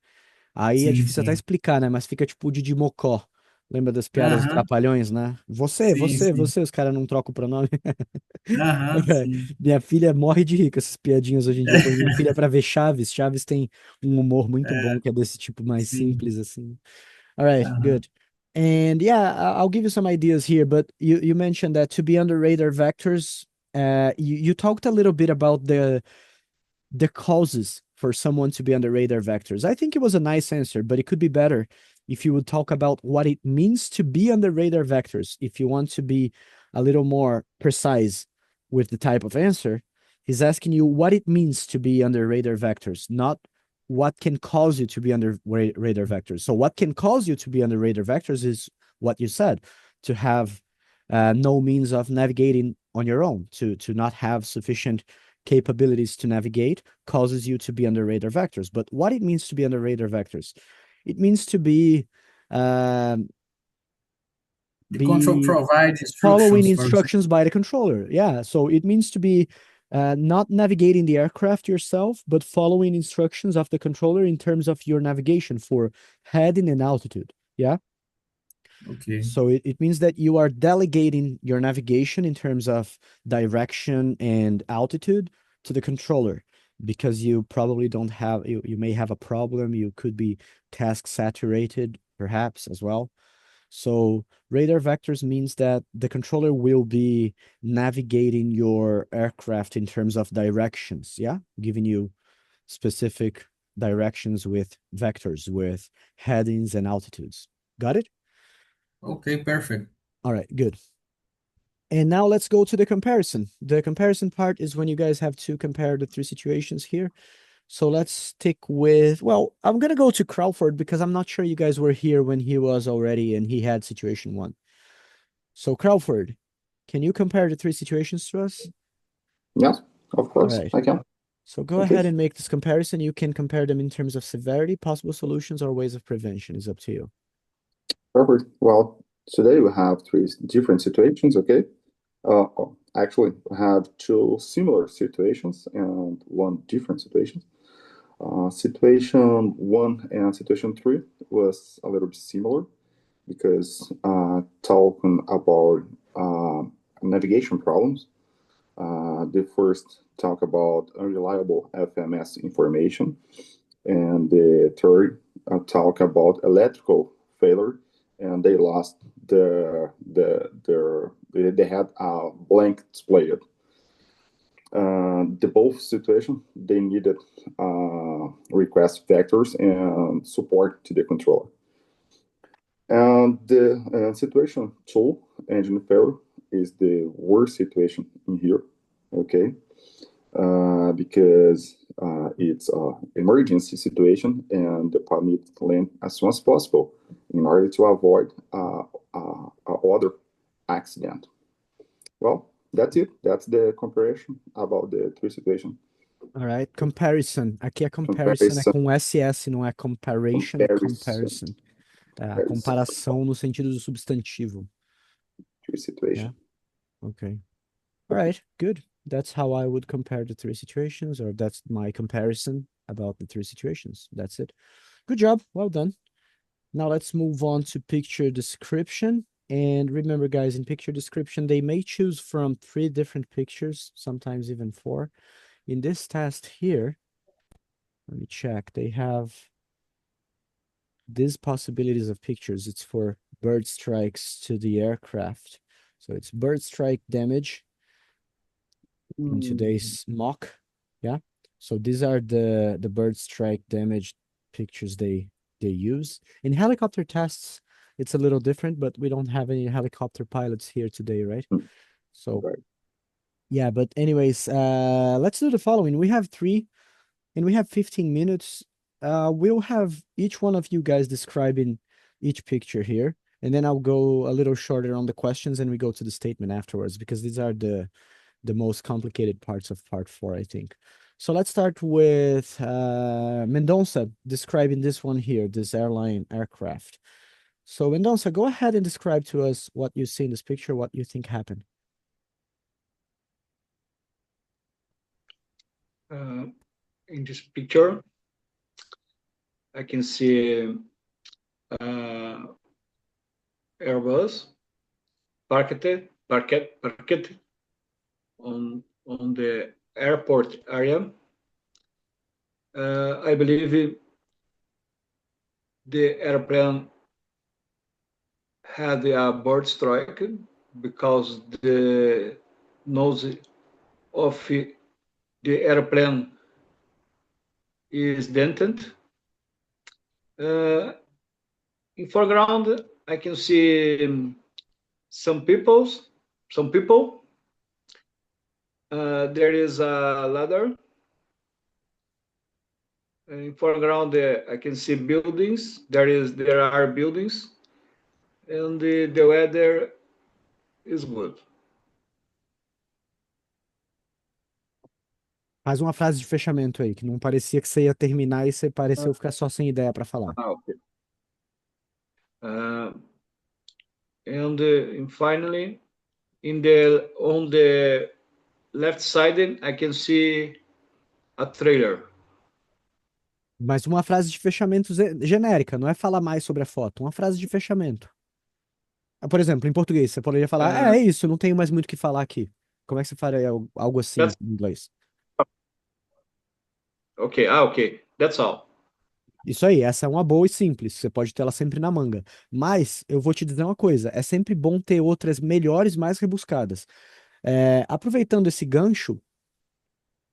Aí é Sim, difícil até sim. explicar, né? Mas fica tipo o Didi Mocó. Lembra das piadas dos Aham, Trapalhões, né? sim, sim. Os caras não trocam o pronome. Aham, sim. Minha filha morre de rir com essas piadinhas hoje em dia. Eu ponho minha filha pra ver Chaves. Chaves tem um humor muito bom, É, que é desse tipo mais sim. simples, assim. All right, Aham. good. And yeah, I'll give you some ideas here, but you mentioned that to be under radar vectors, you talked a little bit about the causes for someone to be under radar vectors. I think it was a nice answer, but it could be better if you would talk about what it means to be under radar vectors. If you want to be a little more precise with the type of answer, he's asking you what it means to be under radar vectors, not what can cause you to be under radar vectors. So, what can cause you to be under radar vectors is what you said, to have no means of navigating on your own, to not have sufficient capabilities to navigate causes you to be under radar vectors. But what it means to be under radar vectors, it means to um, The control be provide following instructions, for example. instructions by the controller. Yeah, so it means to be not navigating the aircraft yourself, but following instructions of the controller in terms of your navigation for heading and altitude. Yeah. Okay. So it means that you are delegating your navigation in terms of direction and altitude to the controller because you probably don't have, you may have a problem. You could be task saturated, perhaps as well. So radar vectors means that the controller will be navigating your aircraft in terms of directions, yeah? Giving you specific directions with vectors, with headings and altitudes. Got it? Okay, perfect. All right, good. And now let's go to the comparison. The comparison part is when you guys have to compare the three situations here. So let's stick with, well, I'm going to go to Crawford because I'm not sure you guys were here when he was already and he had situation one. So Crawford, can you compare the three situations to us? Yes, of All course, right. I can. So go Okay. ahead and make this comparison. You can compare them in terms of severity, possible solutions, or ways of prevention. It's up to you. Perfect. Well, today we have three different situations, okay? Actually, we have two similar situations and one different situation. Situation one and situation three was a little bit similar because talking about navigation problems. The first talk about unreliable FMS information, and the third talk about electrical failure, and they lost they had a blank display. The both situation they needed request vectors and support to the controller. And the situation two, engine failure, is the worst situation in here, okay? Because it's an emergency situation and the pilot needs to land as soon as possible in order to avoid other accident. Well, that's it. That's the comparison about the three situations. All right, comparison. Aqui a comparison é com SS, não é comparation, é comparison. A comparação no sentido do substantivo. Three situation. Yeah. Okay. All right, good. That's how I would compare the three situations, or that's my comparison about the three situations. That's it. Good job. Well done. Now let's move on to picture description. And remember, guys, in picture description, they may choose from 3 different pictures, sometimes even 4. In this test here, let me check. They have these possibilities of pictures. It's for bird strikes to the aircraft. So it's bird strike damage in today's mock. Yeah. So these are the bird strike damage pictures they use. In helicopter tests, it's a little different, but we don't have any helicopter pilots here today, right? So yeah, but anyways, let's do the following. We have 3 and we have 15 minutes. We'll have each one of you guys describing each picture here, and then I'll go a little shorter on the questions and we go to the statement afterwards because these are the most complicated parts of part 4, I think. So let's start with Mendonça describing this one here, this airline aircraft. So Mendonça, go ahead and describe to us what you see in this picture, what you think happened. In this picture, I can see Airbus parked on the airport area. I believe the airplane had a bird strike because the nose of the airplane is dented. In foreground, I can see some people. There is a ladder. In foreground, I can see buildings. There are buildings, and the weather is good. Faz uma frase de fechamento aí, que não parecia que você ia terminar e você pareceu ficar só sem ideia para falar. Okay. And finally, on the left side, I can see a trailer. Mas uma frase de fechamento genérica, não é falar mais sobre a foto, uma frase de fechamento. Por exemplo, em português, você poderia falar, é isso, não tenho mais muito o que falar aqui. Como é que você faria algo assim em inglês? Okay, that's all. Isso aí, essa é uma boa e simples, você pode ter ela sempre na manga. Mas eu vou te dizer uma coisa, é sempre bom ter outras melhores, mais rebuscadas. Aproveitando esse gancho,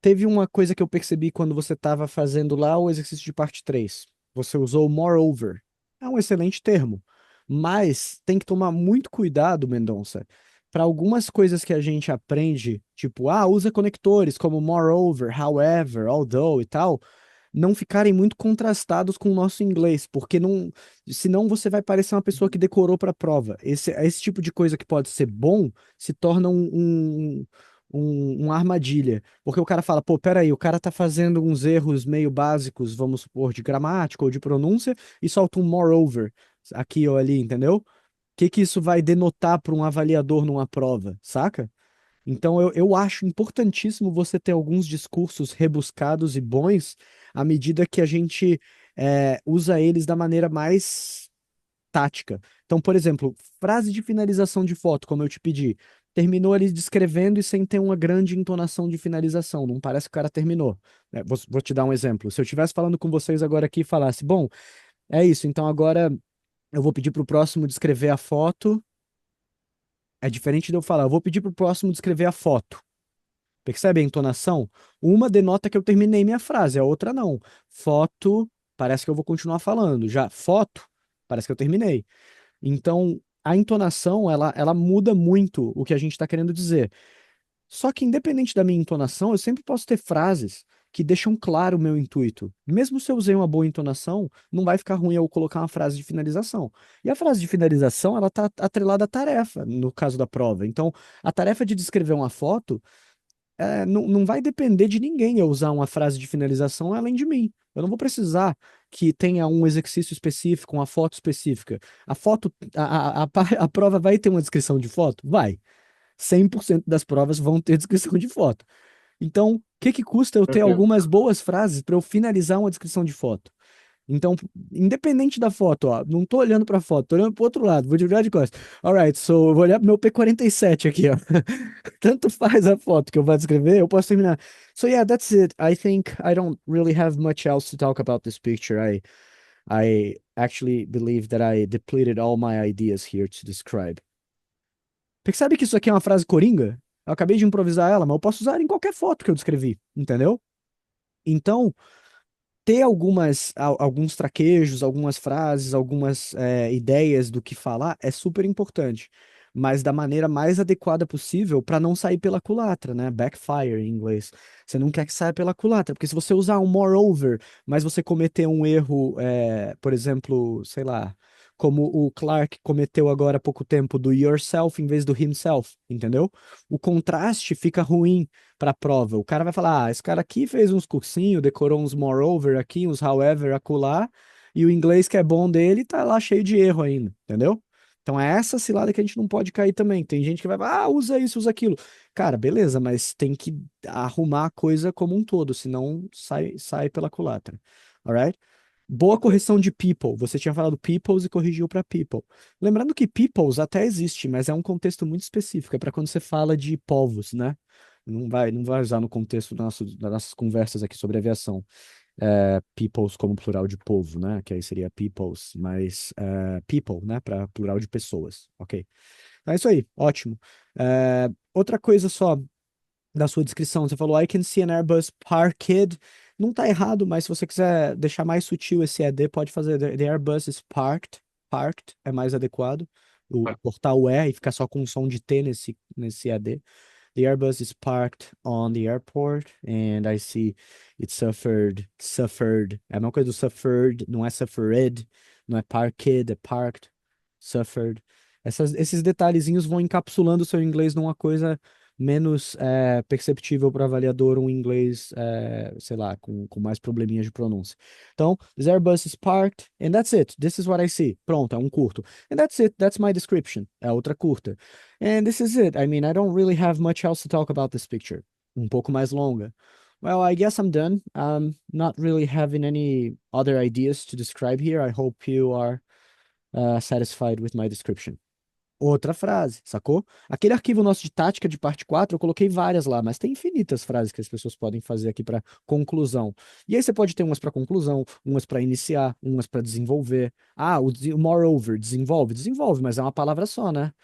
teve uma coisa que eu percebi quando você estava fazendo lá o exercício de parte 3. Você usou moreover. É um excelente termo, mas tem que tomar muito cuidado, Mendonça, para algumas coisas que a gente aprende, tipo, usa conectores como moreover, however, although e tal, não ficarem muito contrastados com o nosso inglês, porque senão você vai parecer uma pessoa que decorou para a prova. Esse tipo de coisa que pode ser bom se torna uma armadilha, porque o cara fala, pô, peraí, o cara tá fazendo uns erros meio básicos, vamos supor, de gramática ou de pronúncia, e solta um moreover aqui ou ali, entendeu? O que isso vai denotar para um avaliador numa prova, saca? Então eu acho importantíssimo você ter alguns discursos rebuscados e bons à medida que a gente usa eles da maneira mais tática. Então, por exemplo, frase de finalização de foto, como eu te pedi, terminou ali descrevendo e sem ter uma grande entonação de finalização, não parece que o cara terminou. Vou te dar um exemplo. Se eu estivesse falando com vocês agora aqui e falasse, bom, é isso, então agora eu vou pedir para o próximo descrever a foto. É diferente de eu falar, eu vou pedir para o próximo descrever a foto. Percebe a entonação? Uma denota que eu terminei minha frase, a outra não. Foto, parece que eu vou continuar falando. Já foto, parece que eu terminei. Então, a entonação, ela muda muito o que a gente está querendo dizer. Só que, independente da minha entonação, eu sempre posso ter frases que deixam claro o meu intuito. Mesmo se eu usei uma boa entonação, não vai ficar ruim eu colocar uma frase de finalização. E a frase de finalização, ela está atrelada à tarefa, no caso da prova. Então, a tarefa de descrever uma foto não vai depender de ninguém eu usar uma frase de finalização além de mim. Eu não vou precisar que tenha um exercício específico, uma foto específica. A foto, a prova vai ter uma descrição de foto? Vai. 100% das provas vão ter descrição de foto. Então, o que custa eu ter algumas boas frases para eu finalizar uma descrição de foto? Então, independente da foto, ó, não tô olhando para a foto, tô olhando para o outro lado, vou de virar de costas. Alright, so eu vou olhar pro meu P47 aqui, ó. Tanto faz a foto que eu vou descrever, eu posso terminar. So yeah, that's it. I think I don't really have much else to talk about this picture. I actually believe that I depleted all my ideas here to describe. Percebe que isso aqui é uma frase coringa? Eu acabei de improvisar ela, mas eu posso usar em qualquer foto que eu descrevi, entendeu? Então, ter alguns traquejos, algumas frases, algumas ideias do que falar é super importante, mas da maneira mais adequada possível para não sair pela culatra, né? Backfire em inglês. Você não quer que saia pela culatra, porque se você usar um moreover, mas você cometer um erro, por exemplo, sei lá, como o Clark cometeu agora há pouco tempo do yourself em vez do himself, entendeu? O contraste fica ruim para a prova. O cara vai falar, esse cara aqui fez uns cursinhos, decorou uns moreover aqui, uns however acolá, e o inglês que é bom dele tá lá cheio de erro ainda, entendeu? Então é essa cilada que a gente não pode cair também. Tem gente que vai, usa isso, usa aquilo. Cara, beleza, mas tem que arrumar a coisa como um todo, senão sai pela culatra. Alright? Boa correção de people. Você tinha falado peoples e corrigiu para people. Lembrando que peoples até existe, mas é um contexto muito específico. É para quando você fala de povos, né? Não vai usar no contexto das nossas conversas aqui sobre aviação. Peoples como plural de povo, né? Que aí seria peoples, mas people, né? Para plural de pessoas. Ok. Então é isso aí. Ótimo. Outra coisa só da sua descrição, você falou I can see an Airbus parked. Não tá errado, mas se você quiser deixar mais sutil esse ED, pode fazer the Airbus is parked. Parked é mais adequado. Cortar o E e ficar só com um som de T nesse ED. The Airbus is parked on the airport and I see it suffered. É a mesma coisa do suffered, não é suffered, não é parked, é parked, suffered. Esses detalhezinhos vão encapsulando o seu inglês numa coisa menos perceptível para o avaliador, um inglês, sei lá, com mais probleminhas de pronúncia. Então, this Airbus is parked, and that's it. This is what I see. Pronto, é um curto. And that's it. That's my description. É outra curta. And this is it. I mean, I don't really have much else to talk about this picture. Um pouco mais longa. Well, I guess I'm done. I'm not really having any other ideas to describe here. I hope you are satisfied with my description. Outra frase, sacou? Aquele arquivo nosso de tática de parte 4, eu coloquei várias lá, mas tem infinitas frases que as pessoas podem fazer aqui para conclusão. E aí você pode ter umas para conclusão, umas para iniciar, umas para desenvolver. O moreover, desenvolve, mas é uma palavra só, né?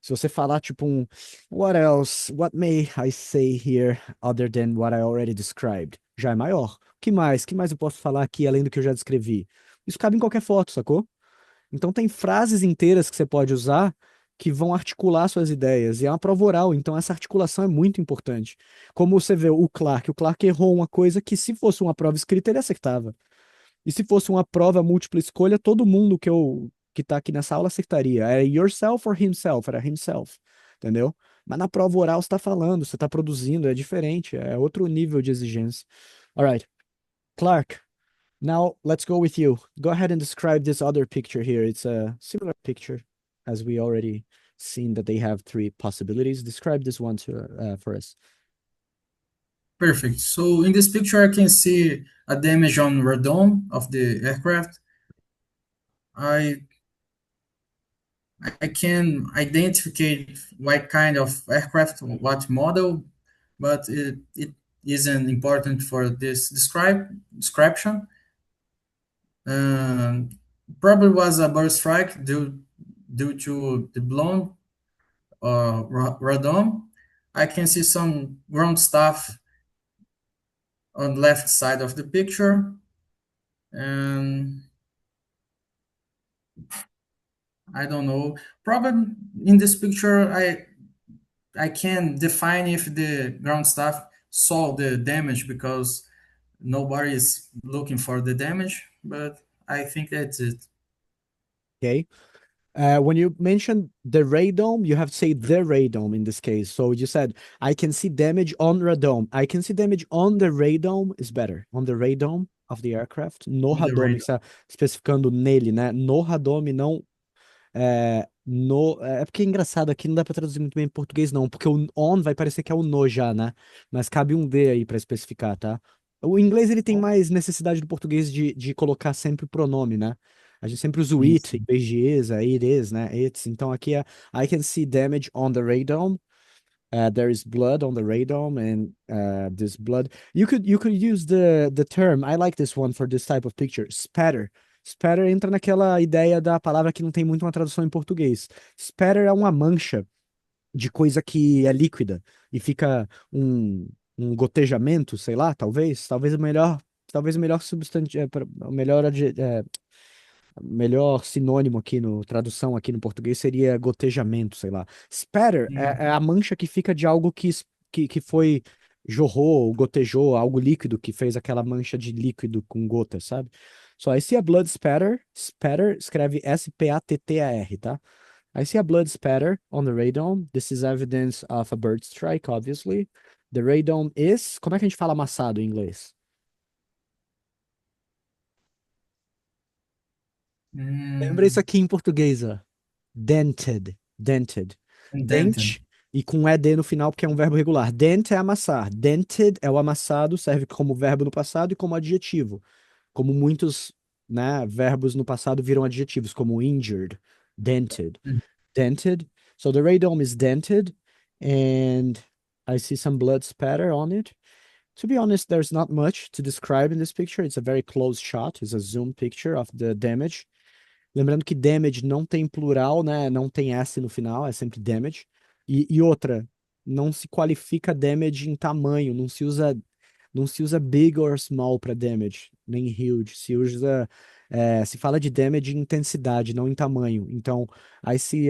Se você falar tipo what else? What may I say here other than what I already described? Já é maior. O que mais? O que mais eu posso falar aqui além do que eu já descrevi? Isso cabe em qualquer foto, sacou? Então tem frases inteiras que você pode usar que vão articular suas ideias. E é uma prova oral, então essa articulação é muito importante. Como você vê o Clark errou uma coisa que se fosse uma prova escrita ele acertava. E se fosse uma prova múltipla escolha, todo mundo que tá aqui nessa aula acertaria. Era yourself or himself? Era himself, entendeu? Mas na prova oral você tá falando, você tá produzindo, é diferente, é outro nível de exigência. Alright, Clark, now let's go with you. Go ahead and describe this other picture here. It's a similar picture as we already seen that they have three possibilities. Describe this one for us. Perfect. So in this picture, I can see a damage on radome of the aircraft. I can identify what kind of aircraft, what model, but it isn't important for this description. Probably was a bird strike due to the blown radome. I can see some ground staff on the left side of the picture, and I don't know. Probably in this picture, I can define if the ground staff saw the damage because nobody is looking for the damage, but I think that's it. Okay. When you mentioned the radome, you have to say the radome in this case. So you said, I can see damage on radome. I can see damage on the radome is better. On the radome of the aircraft. No radome, está especificando nele, né? No radome, não é porque é engraçado aqui, não dá pra traduzir muito bem em português, não, porque o on vai parecer que é o no já, né? Mas cabe um D aí pra especificar, tá? O inglês ele tem mais necessidade do português de colocar sempre o pronome, né? A gente sempre usa o it em vez de is, it is, né? It's. Então aqui é I can see damage on the radome. There is blood on the radome, and this blood. You could use the term. I like this one for this type of picture. Spatter. Spatter entra naquela ideia da palavra que não tem muito uma tradução em português. Spatter é uma mancha de coisa que é líquida e fica um gotejamento, sei lá, talvez o melhor substantivo, melhor sinônimo aqui no tradução aqui no português seria gotejamento, sei lá. Spatter é a mancha que fica de algo que foi jorrou, gotejou, algo líquido que fez aquela mancha de líquido com gota, sabe? So I see a blood spatter. Spatter escreve S-P-A-T-T-A-R, tá? I see a blood spatter on the radome. This is evidence of a bird strike, obviously. The radome is... Como é que a gente fala amassado em inglês? Lembra isso aqui em português, ó. Dented. Dented. Indented. Dente e com ed no final, porque é um verbo regular. Dent é amassar. Dented é o amassado, serve como verbo no passado e como adjetivo. Como muitos, né, verbos no passado viram adjetivos, como injured, dented. Mhm. Dented. So the radome is dented, and I see some blood spatter on it. To be honest, there's not much to describe in this picture. It's a very close shot. It's a zoom picture of the damage. Lembrando que damage não tem plural, né? Não tem S no final, é sempre damage. E outra, não se qualifica damage em tamanho, não se usa big or small para damage, nem huge. Se fala de damage em intensidade, não em tamanho. Então, I see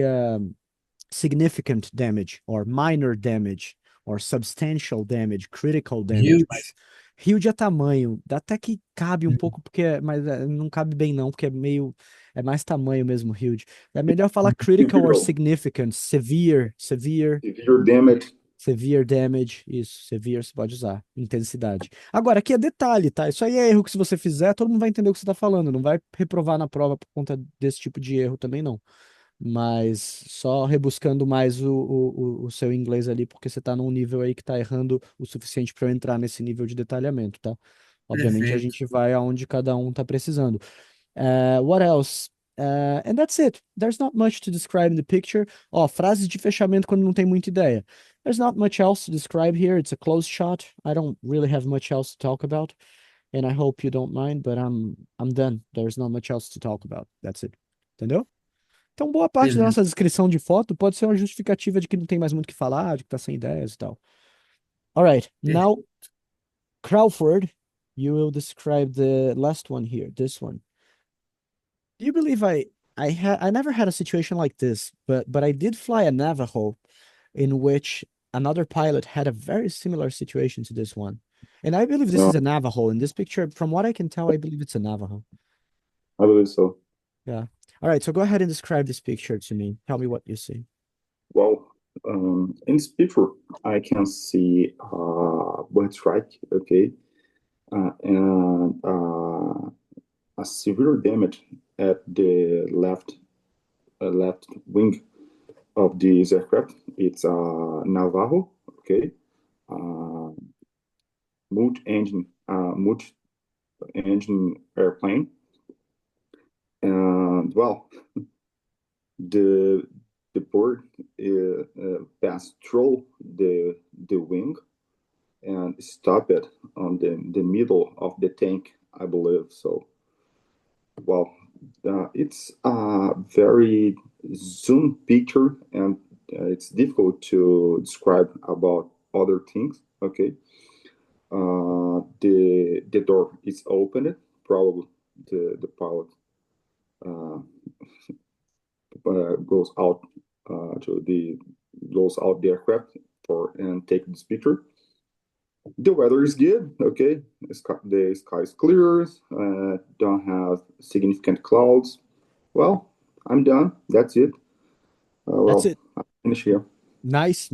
significant damage, or minor damage, or substantial damage, critical damage. Mas Huge. huge é tamanho, dá até que cabe um Mhm. pouco, mas não cabe bem não, porque é mais tamanho mesmo, huge. É melhor falar critical or Critical. significant, severe, Severe damage. severe damage, isso, severe você pode usar, intensidade. Agora, aqui é detalhe, tá? Isso aí é erro que se você fizer, todo mundo vai entender o que você tá falando, não vai reprovar na prova por conta desse tipo de erro também não. Mas só rebuscando mais o seu inglês ali, porque você tá num nível aí que tá errando o suficiente para eu entrar nesse nível de detalhamento, tá? Obviamente a Perfeito. gente vai aonde cada um tá precisando. What else? And that's it. There's not much to describe in the picture. Ó, frases de fechamento quando não tem muita ideia. There's not much else to describe here. It's a close shot. I don't really have much else to talk about. And I hope you don't mind, but I'm done. There's not much else to talk about. That's it. Entendeu? Então, boa parte da Beleza. nossa descrição de foto pode ser uma justificativa de que não tem mais muito o que falar, de que tá sem ideias e tal. Alright, now, Crawford, you will describe the last one here, this one. Do you believe I never had a situation like this, but I did fly a Navajo in which another pilot had a very similar situation to this one. And I believe this No, is a Navajo. In this picture, from what I can tell, I believe it's a Navajo. I believe so. Yeah. All right, so go ahead and describe this picture to me. Tell me what you see. Well, in this picture, I can see bird strike, okay, and a severe damage at the left wing of this aircraft. It's a Navajo, okay, multi-engine airplane, and well, the bird passed through the wing and stopped it on the middle of the tank, I believe. So, well, it's a very zoom picture, and it's difficult to describe about other things. Okay, the door is opened. Probably the pilot goes out goes out the aircraft and take this picture. The weather is good, okay. The sky is clear. Don't have significant clouds. Well, I'm done. That's it. That's it. I'll finish here. Nice.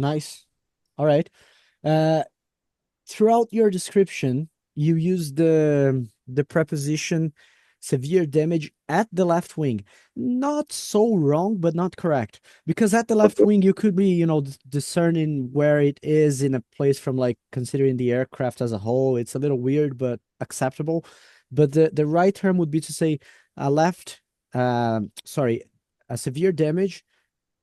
All right. Throughout your description, you use the preposition severe damage at the left wing. Not so wrong, but not correct. Because at the left wing, you could be, discerning where it is in a place from like considering the aircraft as a whole. It's a little weird, but acceptable. But the right term would be to say a severe damage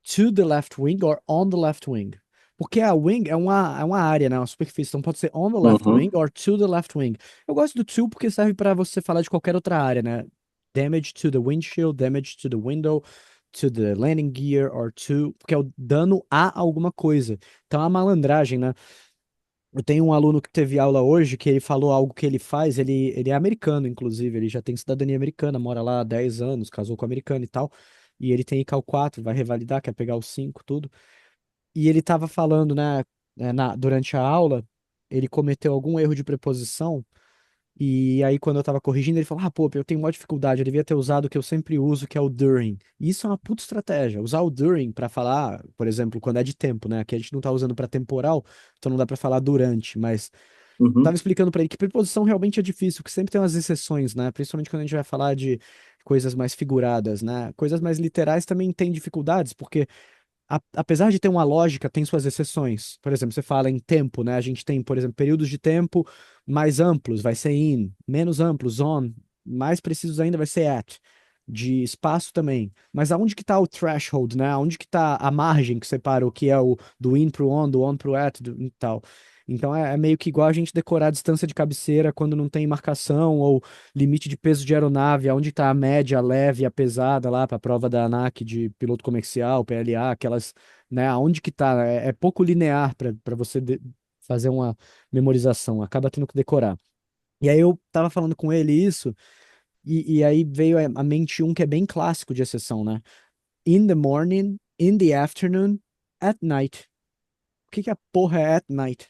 to the left wing or on the left wing. Porque a wing é uma área, né? Uma superfície. Então pode ser on the left wing or to the left wing. Eu gosto do to porque serve para você falar de qualquer outra área, né? Damage to the windshield, damage to the window, to the landing gear, or to... Porque é o dano a alguma coisa. Então a malandragem, né? Eu tenho um aluno que teve aula hoje que ele falou algo que ele faz, ele é americano, inclusive, ele já tem cidadania americana, mora lá há 10 anos, casou com americano e tal, e ele tem ICAO 4, vai revalidar, quer pegar o 5, tudo. E ele estava falando, né, durante a aula, ele cometeu algum erro de preposição E aí, quando eu tava corrigindo, ele falou: ah, pô, eu tenho maior dificuldade, eu devia ter usado o que eu sempre uso, que é o during. E isso é uma puta estratégia. Usar o during pra falar, por exemplo, quando é de tempo, né? Aqui a gente não tá usando pra temporal, então não dá pra falar durante, mas tava Uhum. explicando pra ele que preposição realmente é difícil, que sempre tem umas exceções, né? Principalmente quando a gente vai falar de coisas mais figuradas, né? Coisas mais literais também tem dificuldades, porque apesar de ter uma lógica, tem suas exceções. Por exemplo, você fala em tempo, né? A gente tem, por exemplo, períodos de tempo mais amplos, vai ser in, menos amplos, on, mais precisos ainda vai ser at. De espaço também. Mas aonde que tá o threshold, né? Aonde que tá a margem que separa o que é o do in pro on, do on pro at e tal. Então é meio que igual a gente decorar a distância de cabeceira quando não tem marcação ou limite de peso de aeronave, aonde está a média, a leve, a pesada lá para a prova da ANAC de piloto comercial, PLA, aquelas, né, aonde que tá, é pouco linear para você fazer uma memorização, acaba tendo que decorar. E aí eu tava falando com ele isso, e aí veio a mente um que é bem clássico de exceção, né? In the morning, in the afternoon, at night. O que que a porra é at night?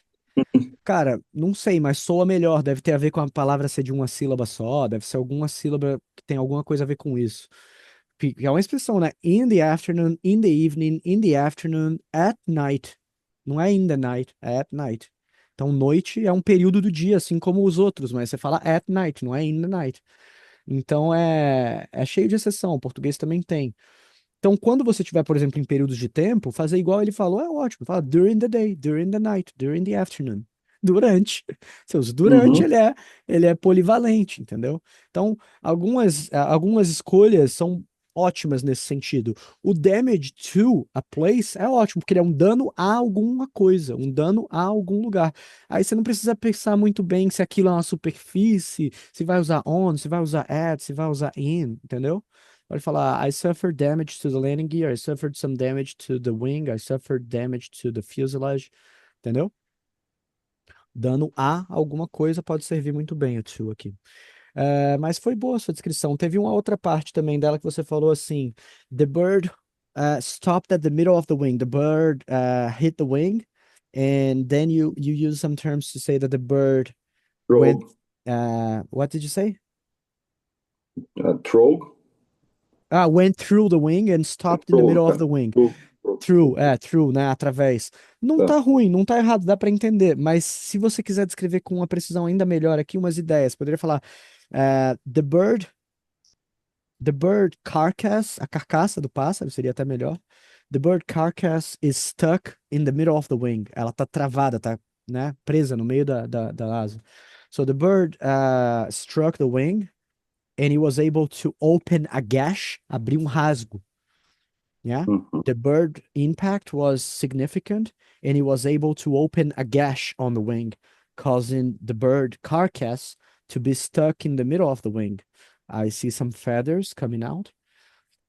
Cara, não sei, mas soa melhor. Deve ter a ver com a palavra ser de uma sílaba só, deve ser alguma sílaba que tem alguma coisa a ver com isso. Que é uma expressão, né? In the afternoon, in the evening, in the afternoon, at night. Não é in the night, é at night. Então, noite é um período do dia, assim como os outros, mas você fala at night, não é in the night. Então, é cheio de exceção. O português também tem. Então, quando você tiver, por exemplo, em períodos de tempo, fazer igual ele falou é ótimo. Fala during the day, during the night, during the afternoon. Durante. Seus durante, Uhum. ele é polivalente, entendeu? Então, algumas escolhas são ótimas nesse sentido. O damage to a place é ótimo, porque ele é um dano a alguma coisa, um dano a algum lugar. Aí você não precisa pensar muito bem se aquilo é uma superfície, se vai usar on, se vai usar at, se vai usar in, entendeu? Pode falar, I suffered damage to the landing gear, I suffered some damage to the wing, I suffered damage to the fuselage, entendeu? Dano a alguma coisa pode servir muito bem o to aqui. Mas foi boa a sua descrição. Teve uma outra parte também dela que você falou assim: The bird stopped at the middle of the wing. The bird hit the wing, and then you use some terms to say that the bird went. Troll. What did you say? Troll. Went through the wing and stopped in the Troll, middle of tá. the wing. Troll, troll. Through, né? Através. Não Tá. tá ruim, não tá errado, dá pra entender. Mas se você quiser descrever com uma precisão ainda melhor aqui, umas ideias, poderia falar: the bird carcass, a carcaça do pássaro seria até melhor. The bird carcass is stuck in the middle of the wing. Ela tá travada, tá, né? Presa no meio da asa. So the bird struck the wing and he was able to open a gash, abrir um rasgo. Yeah. Uhum. The bird impact was significant and he was able to open a gash on the wing, causing the bird carcass to be stuck in the middle of the wing. I see some feathers coming out.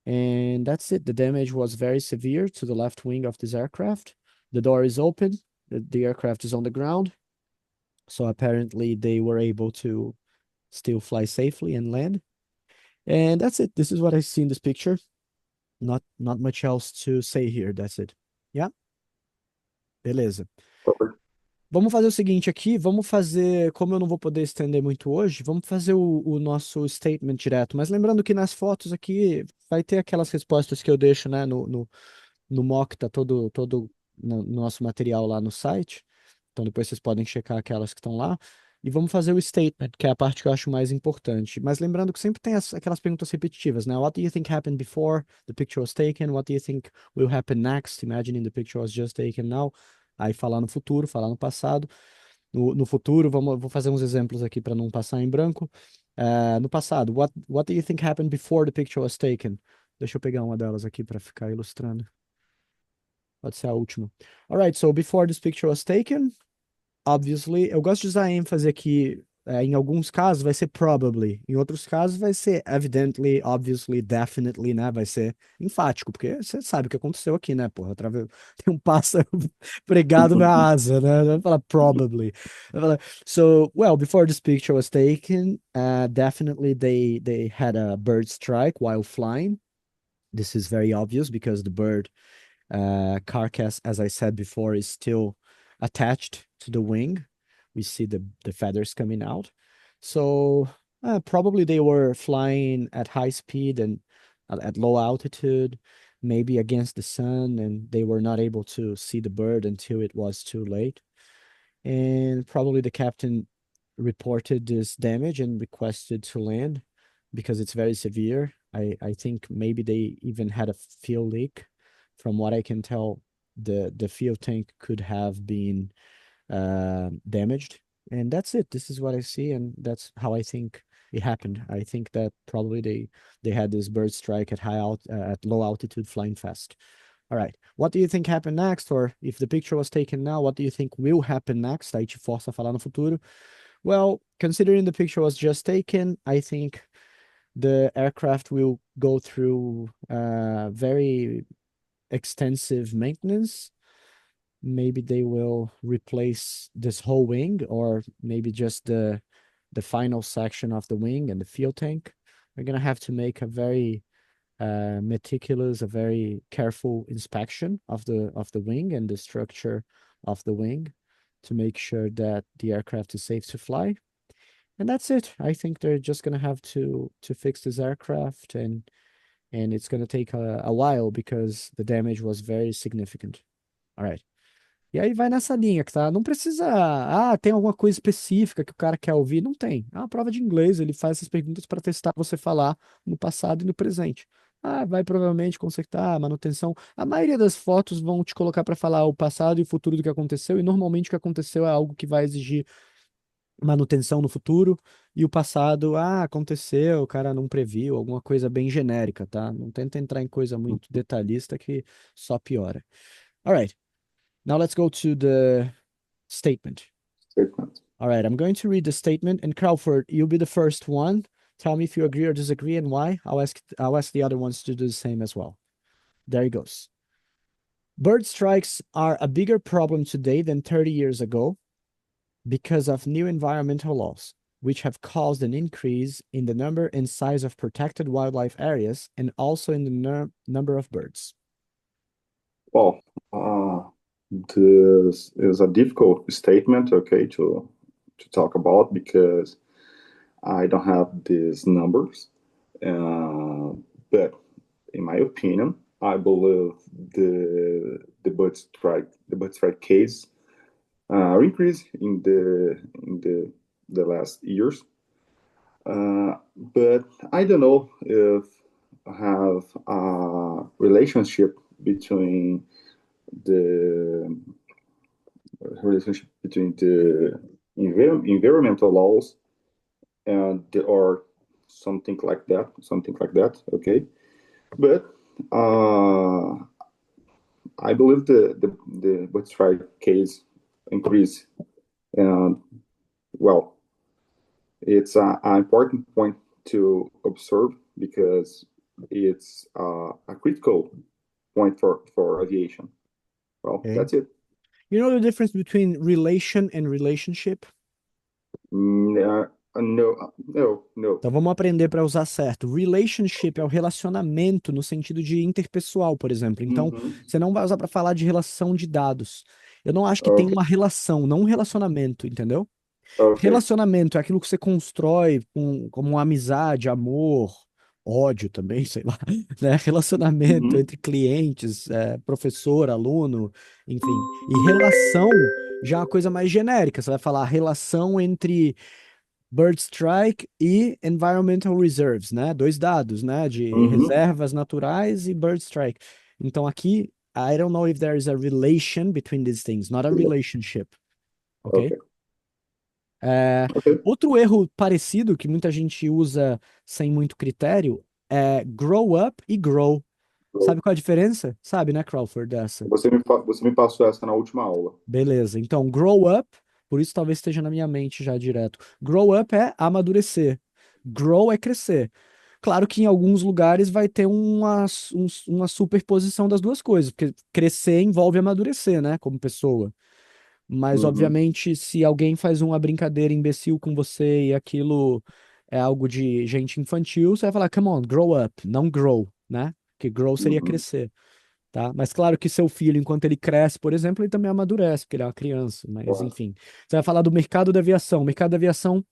And that's it. The damage was very severe to the left wing of this aircraft. The door is open. The aircraft is on the ground. So apparently they were able to still fly safely and land. And that's it. This is what I see in this picture. Not much else to say here. That's it. Yeah? Beleza. Vamos fazer o seguinte aqui, vamos fazer, como eu não vou poder estender muito hoje, vamos fazer o nosso statement direto. Mas lembrando que nas fotos aqui vai ter aquelas respostas que eu deixo, né, no mock, tá todo no nosso material lá no site. Então depois vocês podem checar aquelas que estão lá. E vamos fazer o statement, que é a parte que eu acho mais importante. Mas lembrando que sempre tem aquelas perguntas repetitivas, né? What do you think happened before the picture was taken? What do you think will happen next? Imagining the picture was just taken now. Aí falar no futuro, falar no passado. No futuro, vou fazer uns exemplos aqui para não passar em branco. No passado, what do you think happened before the picture was taken? Deixa eu pegar uma delas aqui para ficar ilustrando. Pode ser a última. Alright, so before this picture was taken, obviously, eu gosto de usar ênfase aqui, em alguns casos vai ser probably, em outros casos vai ser evidently, obviously, definitely, né? Vai ser enfático, porque você sabe o que aconteceu aqui, né? Porra, tem um pássaro pregado na asa, né? Vai falar probably. Vai falar, so, well, before this picture was taken, definitely they had a bird strike while flying. This is very obvious because the bird carcass, as I said before, is still attached to the wing. We see the feathers coming out. So probably they were flying at high speed and at low altitude, maybe against the sun, and they were not able to see the bird until it was too late. And probably the captain reported this damage and requested to land because it's very severe. I think maybe they even had a fuel leak. From what I can tell, the fuel tank could have been damaged. And that's it. This is what I see, and that's how I think it happened. I think that probably they had this bird strike at low altitude flying fast. All right. What do you think happened next? Or if the picture was taken now, what do you think will happen next? Aí te força a falar no futuro. Well, considering the picture was just taken, I think the aircraft will go through very extensive maintenance. Maybe they will replace this whole wing, or maybe just the final section of the wing and the fuel tank. We're gonna have to make a very meticulous, a very careful inspection of the wing and the structure of the wing to make sure that the aircraft is safe to fly. And that's it. I think they're just gonna have to fix this aircraft, and it's gonna take a while because the damage was very significant. All right. E aí vai nessa linha, que tá? Não precisa. Tem alguma coisa específica que o cara quer ouvir? Não tem. É uma prova de inglês, ele faz essas perguntas para testar você falar no passado e no presente. Vai provavelmente consertar, manutenção. A maioria das fotos vão te colocar para falar o passado e o futuro do que aconteceu, e normalmente o que aconteceu é algo que vai exigir manutenção no futuro, e o passado, aconteceu, o cara não previu, alguma coisa bem genérica, tá? Não tenta entrar em coisa muito detalhista que só piora. All right. Now let's go to the statement. All right, I'm going to read the statement, and Crawford, you'll be the first one. Tell me if you agree or disagree and why. I'll ask the other ones to do the same as well. There he goes. Bird strikes are a bigger problem today than 30 years ago because of new environmental laws, which have caused an increase in the number and size of protected wildlife areas and also in the number of birds. Well, this is a difficult statement, okay, to talk about because I don't have these numbers. But in my opinion, I believe the bird strike case increase in the last years. But I don't know if I have a relationship between the environmental laws and or something like that, okay. But I believe the bird strike case increase, and well, it's an important point to observe because it's a critical point for aviation. Well, Okay. that's it. You know the difference between relation and relationship? No. Então vamos aprender para usar certo. Relationship é o relacionamento no sentido de interpessoal, por exemplo. Então, você não vai usar para falar de relação de dados. Eu não acho que tem uma relação, não um relacionamento, entendeu? Okay. Relacionamento é aquilo que você constrói como uma amizade, amor, ódio também, sei lá, né? Relacionamento entre clientes, professor, aluno, enfim. E relação já é uma coisa mais genérica. Você vai falar relação entre bird strike e environmental reserves, né? Dois dados, né? De reservas naturais e bird strike. Então aqui, I don't know if there is a relation between these things, not a relationship. Ok? Okay. Outro erro parecido que muita gente usa sem muito critério é grow up e grow. Sabe qual é a diferença? Sabe, né, Crawford, dessa? Você me passou essa na última aula. Beleza. Então, grow up, por isso talvez esteja na minha mente já direto. Grow up é amadurecer. Grow é crescer. Claro que em alguns lugares vai ter uma superposição das duas coisas, porque crescer envolve amadurecer, né, como pessoa. Mas, obviamente, se alguém faz uma brincadeira imbecil com você e aquilo é algo de gente infantil, você vai falar, come on, grow up, não grow, né? Porque grow seria crescer, tá? Mas claro que seu filho, enquanto ele cresce, por exemplo, ele também amadurece, porque ele é uma criança. Mas, enfim. Você vai falar do mercado da aviação. O mercado da aviação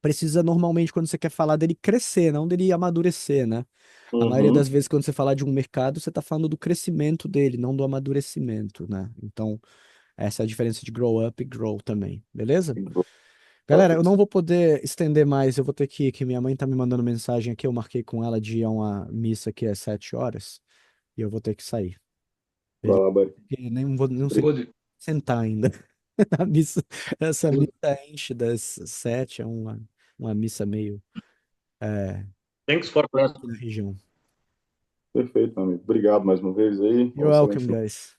precisa normalmente, quando você quer falar dele crescer, não dele amadurecer, né? A maioria das vezes, quando você fala de um mercado, você está falando do crescimento dele, não do amadurecimento, né? Então, essa é a diferença de grow up e grow também, beleza? Galera, eu não vou poder estender mais, eu vou ter que ir, que minha mãe tá me mandando mensagem aqui, eu marquei com ela de ir a uma missa que é 7 horas, e eu vou ter que sair. Vai lá, buddy. Porque nem vou, não sei Good. sentar ainda. A missa, essa missa enche das 7, é uma missa meio Thanks for class. na região. Perfeito, meu amigo. Obrigado mais uma vez aí. You're welcome, guys.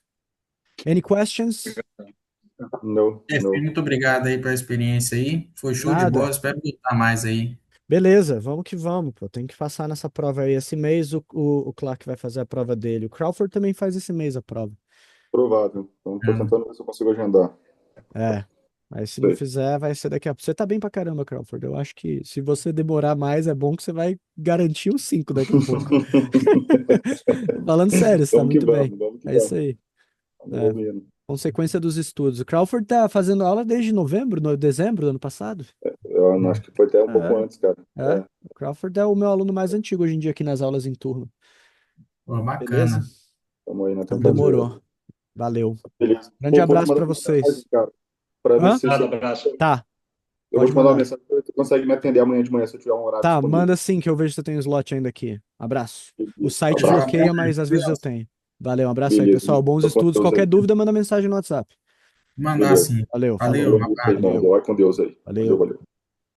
Any questions? Não, não. Muito obrigado aí pela experiência aí. Foi show de Nada. bola. Espero voltar mais aí. Beleza, vamos que vamos, pô. Tem que passar nessa prova aí. Esse mês o Clark vai fazer a prova dele. O Crawford também faz esse mês a prova. Provável. Então, tô tentando ver se eu consigo agendar. Aí se não fizer, vai ser daqui a pouco. Você tá bem pra caramba, Crawford. Eu acho que se você demorar mais, é bom que você vai garantir os 5 daqui a pouco. Falando sério, você tá muito bem. É isso aí. Consequência dos estudos. O Crawford tá fazendo aula desde dezembro do ano passado. Eu acho que foi até um pouco antes, cara. O Crawford é o meu aluno mais antigo hoje em dia aqui nas aulas em turno. Pô, bacana. Beleza? Tamo aí na Então tentativa. demorou. Valeu. Beleza. Grande abraço pra vocês. Pra ver se Abraço. Tá. eu vou te mandar uma mensagem pra tu consegue me atender amanhã de manhã se eu tiver um horário Tá, disponível. manda sim, que eu vejo se eu tenho slot ainda aqui. Abraço. O site Abraço. bloqueia, mas às vezes eu tenho. Valeu, um abraço aí, Beleza. pessoal. Bons Tô com estudos. Deus Qualquer aí. dúvida, manda mensagem no WhatsApp. Mandar Beleza. sim. Valeu, Valeu, falou. rapaz. Irmão, vai com Deus aí. Valeu. Valeu.